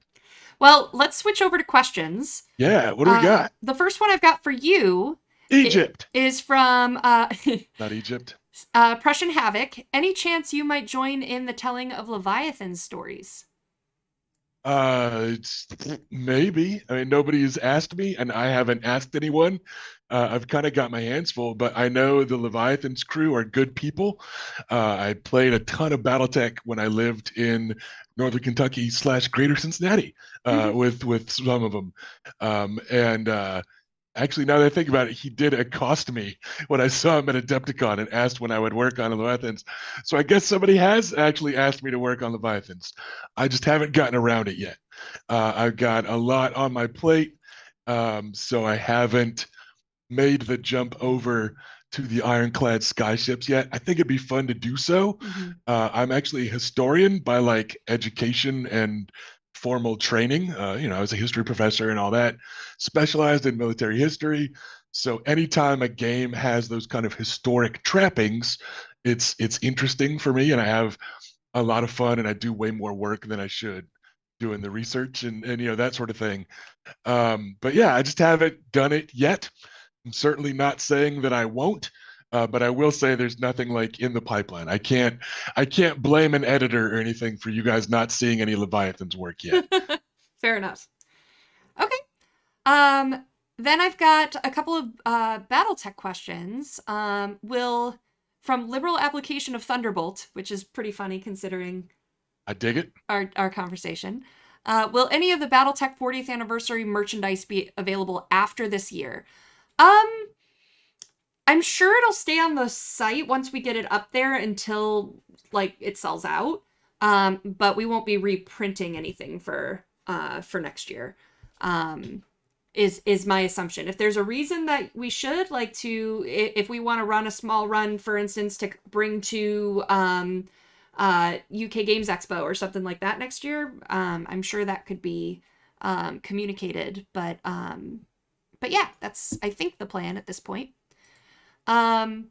Well, let's switch over to questions. yeah, what do we got? The first one I've got for you Egypt, is from not Egypt. Prussian Havoc. Any chance you might join in the telling of Leviathan stories? It's maybe. I mean, nobody's asked me, and I haven't asked anyone. I've kind of got my hands full, but I know the Leviathan's crew are good people. I played a ton of BattleTech when I lived in Northern Kentucky / Greater Cincinnati with some of them, and actually, now that I think about it, he did accost me when I saw him at Adepticon and asked when I would work on Leviathans. So I guess somebody has actually asked me to work on Leviathans. I just haven't gotten around it yet. I've got a lot on my plate, so I haven't made the jump over to the ironclad skyships yet. I think it'd be fun to do so. Hmm. I'm actually a historian by like education and formal training. I was a history professor and all that, specialized in military history. So anytime a game has those kind of historic trappings, it's interesting for me, and I have a lot of fun, and I do way more work than I should doing the research and that sort of thing. But yeah, I just haven't done it yet. I'm certainly not saying that I won't, but I will say there's nothing like in the pipeline. I can't blame an editor or anything for you guys not seeing any Leviathan's work yet. Fair enough. Okay. Um, then I've got a couple of BattleTech questions. Will from liberal application of Thunderbolt, which is pretty funny considering I dig it. our conversation. Will any of the BattleTech 40th anniversary merchandise be available after this year? Um, I'm sure it'll stay on the site once we get it up there until like it sells out. But we won't be reprinting anything for next year. Um, is my assumption. If there's a reason that we should like to, if we want to run a small run, for instance, to bring to UK Games Expo or something like that next year, I'm sure that could be communicated. But yeah, that's I think the plan at this point. Um,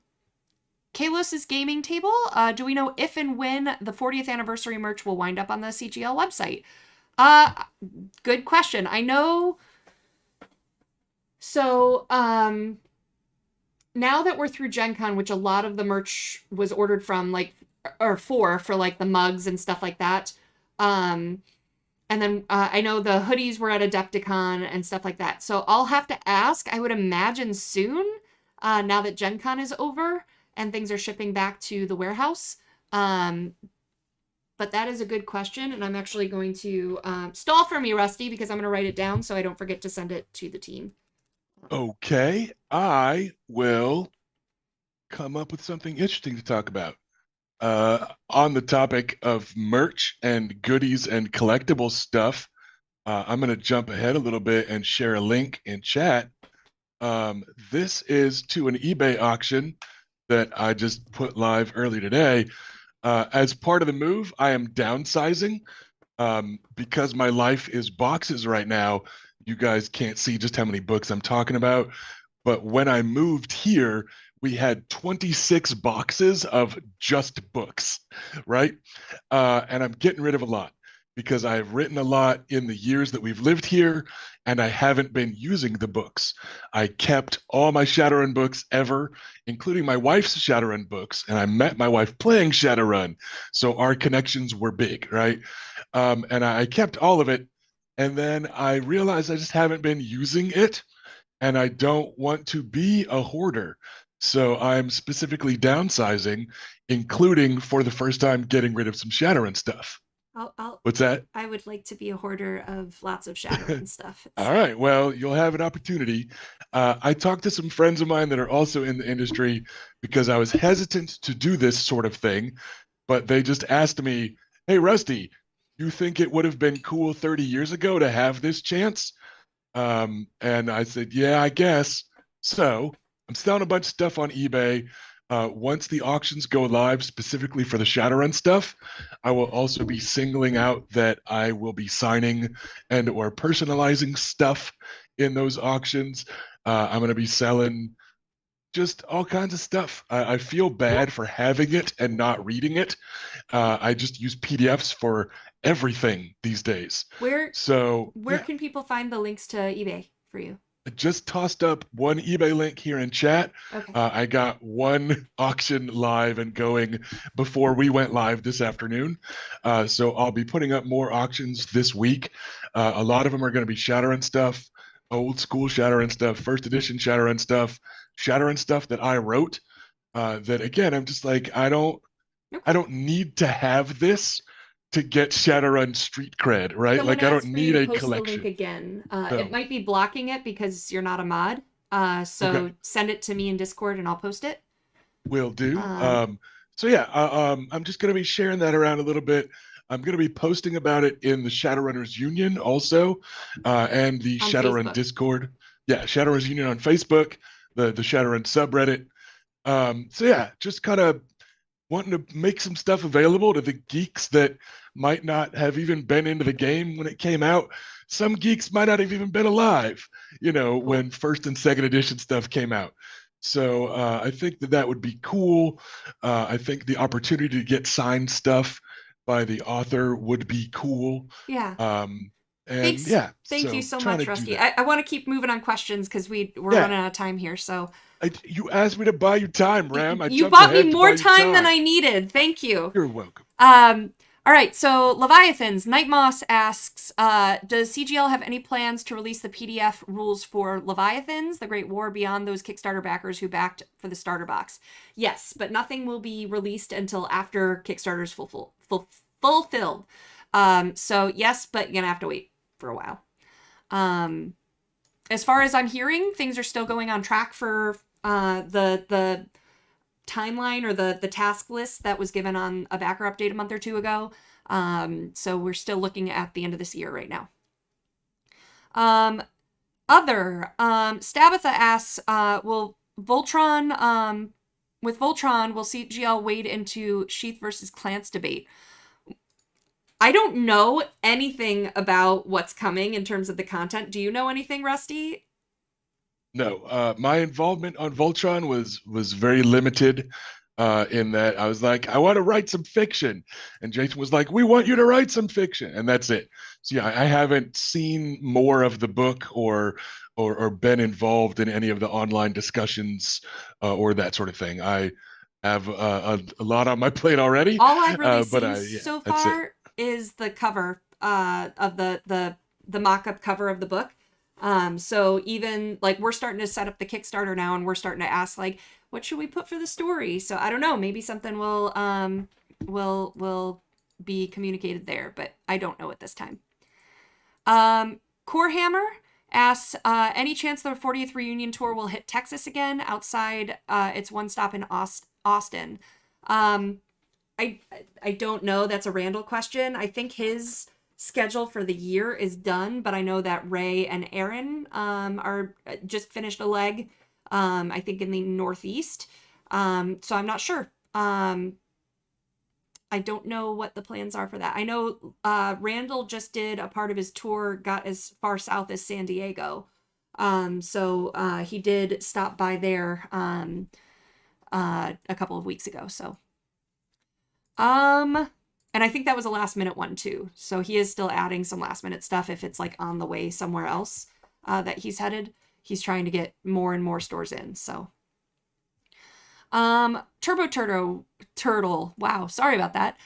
Kalos's gaming table. Do we know if and when the 40th anniversary merch will wind up on the CGL website? Uh, Good question. I know. So, now that we're through Gen Con, which a lot of the merch was ordered from, like, or for like the mugs and stuff like that. Um, and then I know the hoodies were at Adepticon and stuff like that. So I'll have to ask. I would imagine soon, now that Gen Con is over and things are shipping back to the warehouse. Um, but that is a good question, and I'm actually going to stall for me, Rusty, because I'm going to write it down so I don't forget to send it to the team. Okay, I will come up with something interesting to talk about. On the topic of merch and goodies and collectible stuff, I'm going to jump ahead a little bit and share a link in chat. This is to an eBay auction that I just put live early today. As part of the move, I am downsizing because my life is boxes right now. You guys can't see just how many books I'm talking about. But when I moved here, we had 26 boxes of just books, right? And I'm getting rid of a lot because I've written a lot in the years that we've lived here, and I haven't been using the books. I kept all my Shadowrun books ever, including my wife's Shadowrun books, and I met my wife playing Shadowrun, so our connections were big, right? And I kept all of it, and then I realized I just haven't been using it, and I don't want to be a hoarder. So I'm specifically downsizing, including for the first time getting rid of some Shadowrun stuff. I'll What's that? I would like to be a hoarder of lots of Shadowrun stuff. All right. Well, you'll have an opportunity. I talked to some friends of mine that are also in the industry because I was hesitant to do this sort of thing, but they just asked me, "Hey, Rusty, you think it would have been cool 30 years ago to have this chance?" And I said, "Yeah, I guess." So I'm selling a bunch of stuff on eBay. Once the auctions go live, specifically for the Shadowrun stuff, I will also be singling out that I will be signing and or personalizing stuff in those auctions. I'm going to be selling just all kinds of stuff. I feel bad for having it and not reading it. I just use PDFs for everything these days. Where So where yeah. can people find the links to eBay for you? I just tossed up one eBay link here in chat. Okay. I got one auction live and going before we went live this afternoon. So I'll be putting up more auctions this week. A lot of them are going to be Shadowrun stuff, old school Shadowrun stuff, first edition Shadowrun stuff that I wrote. That again, I'm just like, I Okay. don't need to have this to get Shadowrun street cred, So right? I'm going Like to I don't ask for you need to a post the link collection. again. It So might be blocking it because you're not a mod. So okay. send it to me in Discord and I'll post it. Will do. Um, So yeah, I'm just going to be sharing that around a little bit. I'm going to be posting about it in the Shadowrunners Union also, and the on Shadowrun Facebook. Discord. Yeah, Shadowrunners Union on Facebook, the Shadowrun subreddit. So yeah, just kind of wanting to make some stuff available to the geeks that might not have even been into the game when it came out. Some geeks might not have even been alive, Cool. when first and second edition stuff came out. So I think that that would be cool. I think the opportunity to get signed stuff by the author would be cool. Yeah. Um, and Thanks. yeah, Thank you so so trying to much, do Rusty. that. I want to keep moving on questions because we're Yeah, running out of time here. So you asked me to buy you time, Ram. I you jumped bought me ahead to more buy you time than time. I needed. Thank you. You're welcome. Um, all right, so Leviathans, Night Moss asks, does CGL have any plans to release the PDF rules for Leviathans, the Great War, beyond those Kickstarter backers who backed for the starter box? Yes, but nothing will be released until after Kickstarter's fulfilled. So yes, but you're gonna have to wait for a while. Um, as far as I'm hearing, things are still going on track for the timeline or the task list that was given on a backer update a month or two ago. So we're still looking at the end of this year right now. Stabatha asks, will Voltron with Voltron will CGL wade into Sheath versus Clance debate? I don't know anything about what's coming in terms of the content. Do you know anything, Rusty? No, my involvement on Voltron was very limited. In that I was like, I want to write some fiction, and Jason was like, we want you to write some fiction, and that's it. So yeah, I haven't seen more of the book or been involved in any of the online discussions or that sort of thing. I have a lot on my plate already, All I've really but seen yeah, so that's it. far is the cover of the mock-up cover of the book. So even like we're starting to set up the Kickstarter now, and we're starting to ask like, what should we put for the story? So I don't know, maybe something will be communicated there, but I don't know at this time. Corehammer asks, any chance the 40th reunion tour will hit Texas again outside its one stop in Austin? Um, I I don't know. That's a Randall question. I think his schedule for the year is done, but I know that Ray and Aaron are just finished a leg. I think in the Northeast. So I'm not sure. I don't know what the plans are for that. I know Randall just did a part of his tour, got as far south as San Diego. So he did stop by there a couple of weeks ago. So and I think that was a last minute one too. So he is still adding some last minute stuff if it's like on the way somewhere else that he's headed. He's trying to get more and more stores in. So Turtle. Wow, sorry about that.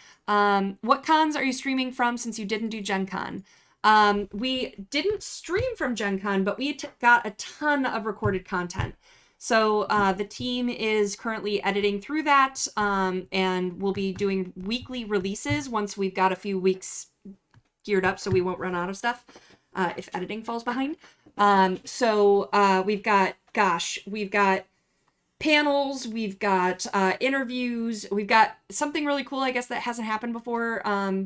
What cons are you streaming from since you didn't do Gen Con? We didn't stream from Gen Con, but we got a ton of recorded content. So the team is currently editing through that, and we'll be doing weekly releases once we've got a few weeks geared up so we won't run out of stuff if editing falls behind. So we've got panels, we've got interviews, we've got something really cool, I guess, that hasn't happened before.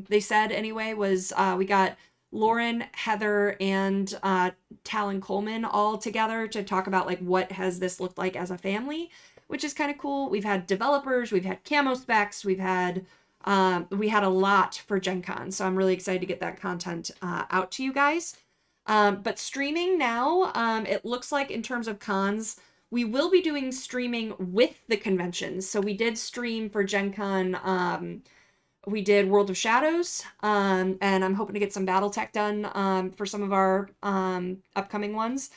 They said anyway, was we got Lauren, Heather, and Talon Coleman all together to talk about like what has this looked like as a family, which is kind of cool. We've had developers, we've had camo specs, we had a lot for Gen Con, so I'm really excited to get that content out to you guys. But streaming now, it looks like in terms of cons, we will be doing streaming with the conventions. So we did stream for Gen Con. We did World of Shadows, and I'm hoping to get some BattleTech done for some of our upcoming ones.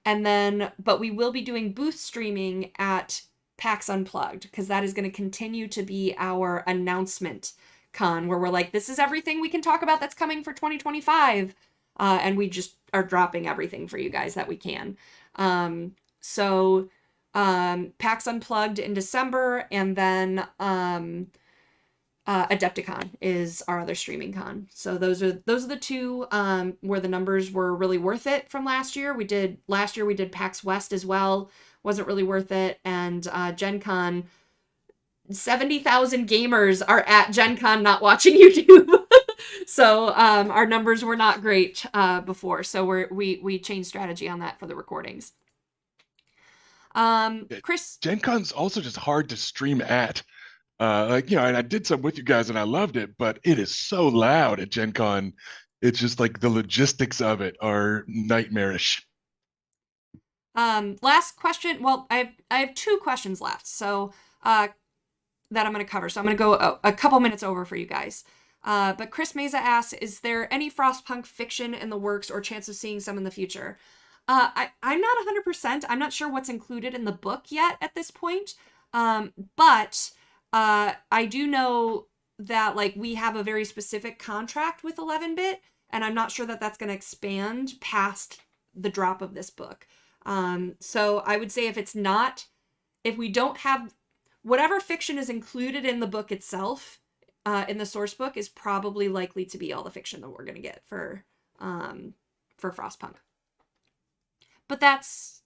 And then, but we will be doing booth streaming at PAX Unplugged because that is going to continue to be our announcement con where we're like, this is everything we can talk about that's coming for 2025. And we just are dropping everything for you guys that we can. So PAX Unplugged in December, and then Adepticon is our other streaming con. So those are the two where the numbers were really worth it from last year. Last year we did PAX West as well. Wasn't really worth it. And Gen Con, 70,000 gamers are at Gen Con not watching YouTube. So our numbers were not great before. So we changed strategy on that for the recordings. Chris, Gen Con's also just hard to stream at. And I did some with you guys and I loved it, but it is so loud at Gen Con. It's just like the logistics of it are nightmarish. last question. Well, I have two questions left. So that I'm going to cover. So I'm going to go a couple minutes over for you guys. But Chris Meza asks, is there any Frostpunk fiction in the works or chance of seeing some in the future? I'm not 100%. I'm not sure what's included in the book yet at this point. But I do know that like we have a very specific contract with 11-bit, and I'm not sure that that's going to expand past the drop of this book. So I would say if we don't have whatever fiction is included in the book itself, in the source book, is probably likely to be all the fiction that we're going to get for Frostpunk. But that's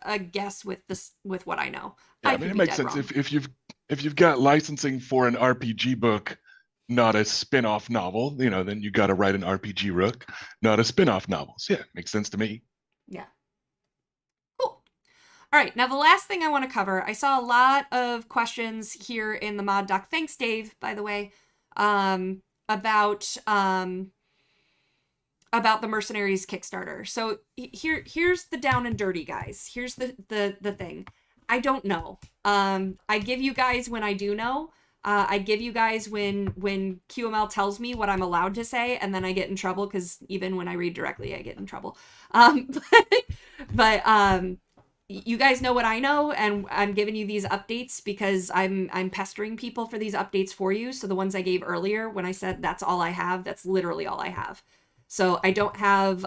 a guess with what I know. Yeah, I mean, it makes sense wrong. if you've got licensing for an RPG book, not a spin-off novel, then you got to write an RPG book, not a spin-off novel. So yeah, makes sense to me. Yeah. Cool. All right, now the last thing I want to cover, I saw a lot of questions here in the mod doc. Thanks, Dave, by the way, about the Mercenaries Kickstarter. So here's the down and dirty, guys. Here's the thing. I don't know. I give you guys when I do know. I give you guys when QML tells me what I'm allowed to say, and then I get in trouble because even when I read directly, I get in trouble. But you guys know what I know, and I'm giving you these updates because I'm pestering people for these updates for you. So the ones I gave earlier when I said that's all I have, that's literally all I have. So I don't have,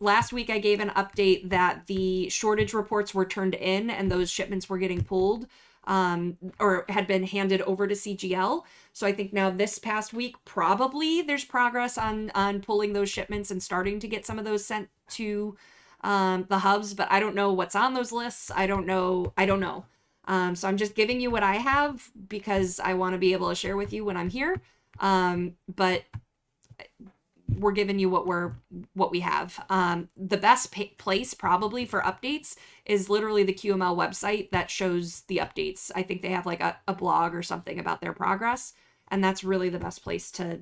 last week I gave an update that the shortage reports were turned in and those shipments were getting pulled, or had been handed over to CGL. So I think now this past week, probably there's progress on pulling those shipments and starting to get some of those sent to the hubs, but I don't know what's on those lists. I don't know. So I'm just giving you what I have because I want to be able to share with you when I'm here. But we're giving you what we have. The best place probably for updates is literally the QML website that shows the updates. I think they have like a blog or something about their progress, and that's really the best place to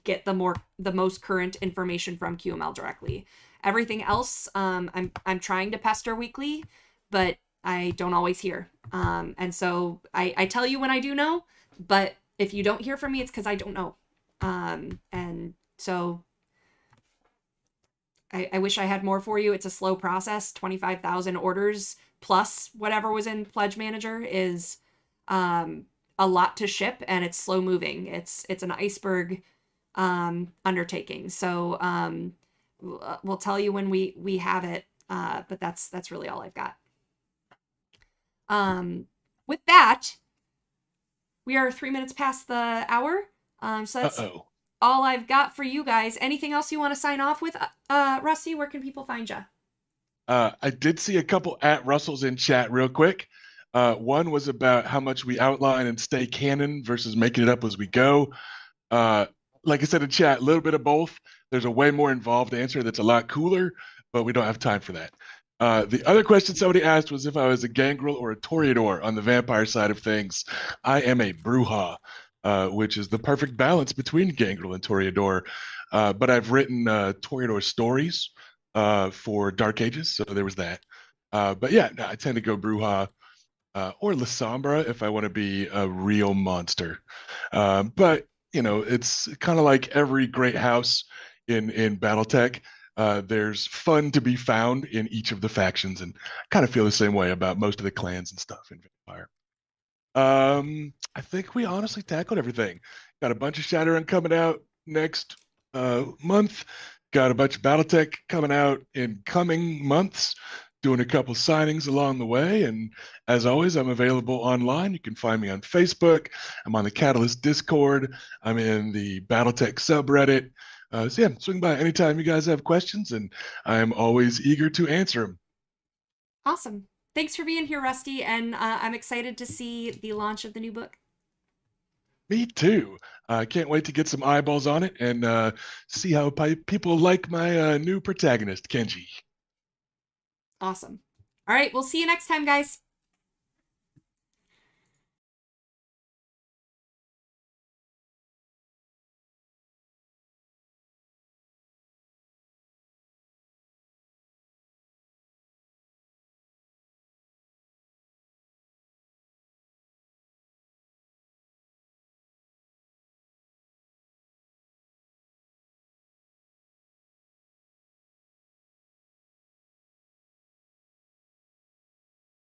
get the most current information from QML directly. Everything else, I'm trying to pester weekly, but I don't always hear. And so I tell you when I do know, but if you don't hear from me, it's because I don't know. And so I wish I had more for you. It's a slow process. 25,000 orders plus whatever was in Pledge Manager is a lot to ship, and it's slow moving. It's an iceberg undertaking. So we'll tell you when we have it, but that's really all I've got. With that, we are 3 minutes past the hour. So that's all I've got for you guys. Anything else you want to sign off with? Rusty, where can people find you? I did see a couple at Russell's in chat real quick. One was about how much we outline and stay canon versus making it up as we go. Like I said in chat, a little bit of both. There's a way more involved answer that's a lot cooler, but we don't have time for that. The other question somebody asked was if I was a gangrel or a toreador on the vampire side of things. I am a bruja, which is the perfect balance between gangrel and toreador. But I've written toreador stories for Dark Ages, so there was that. But yeah, no, I tend to go bruja or La Sombra if I want to be a real monster. But it's kind of like every great house in BattleTech. There's fun to be found in each of the factions, and I kind of feel the same way about most of the clans and stuff in Vampire. I think we honestly tackled everything. Got a bunch of Shadowrun coming out next month. Got a bunch of BattleTech coming out in coming months. Doing a couple signings along the way, and as always, I'm available online. You can find me on Facebook. I'm on the Catalyst Discord. I'm in the BattleTech subreddit. So yeah, swing by anytime you guys have questions, and I'm always eager to answer them. Awesome. Thanks for being here, Rusty, and I'm excited to see the launch of the new book. Me too. I can't wait to get some eyeballs on it and see how people like my new protagonist, Kenji. Awesome. All right, we'll see you next time, guys.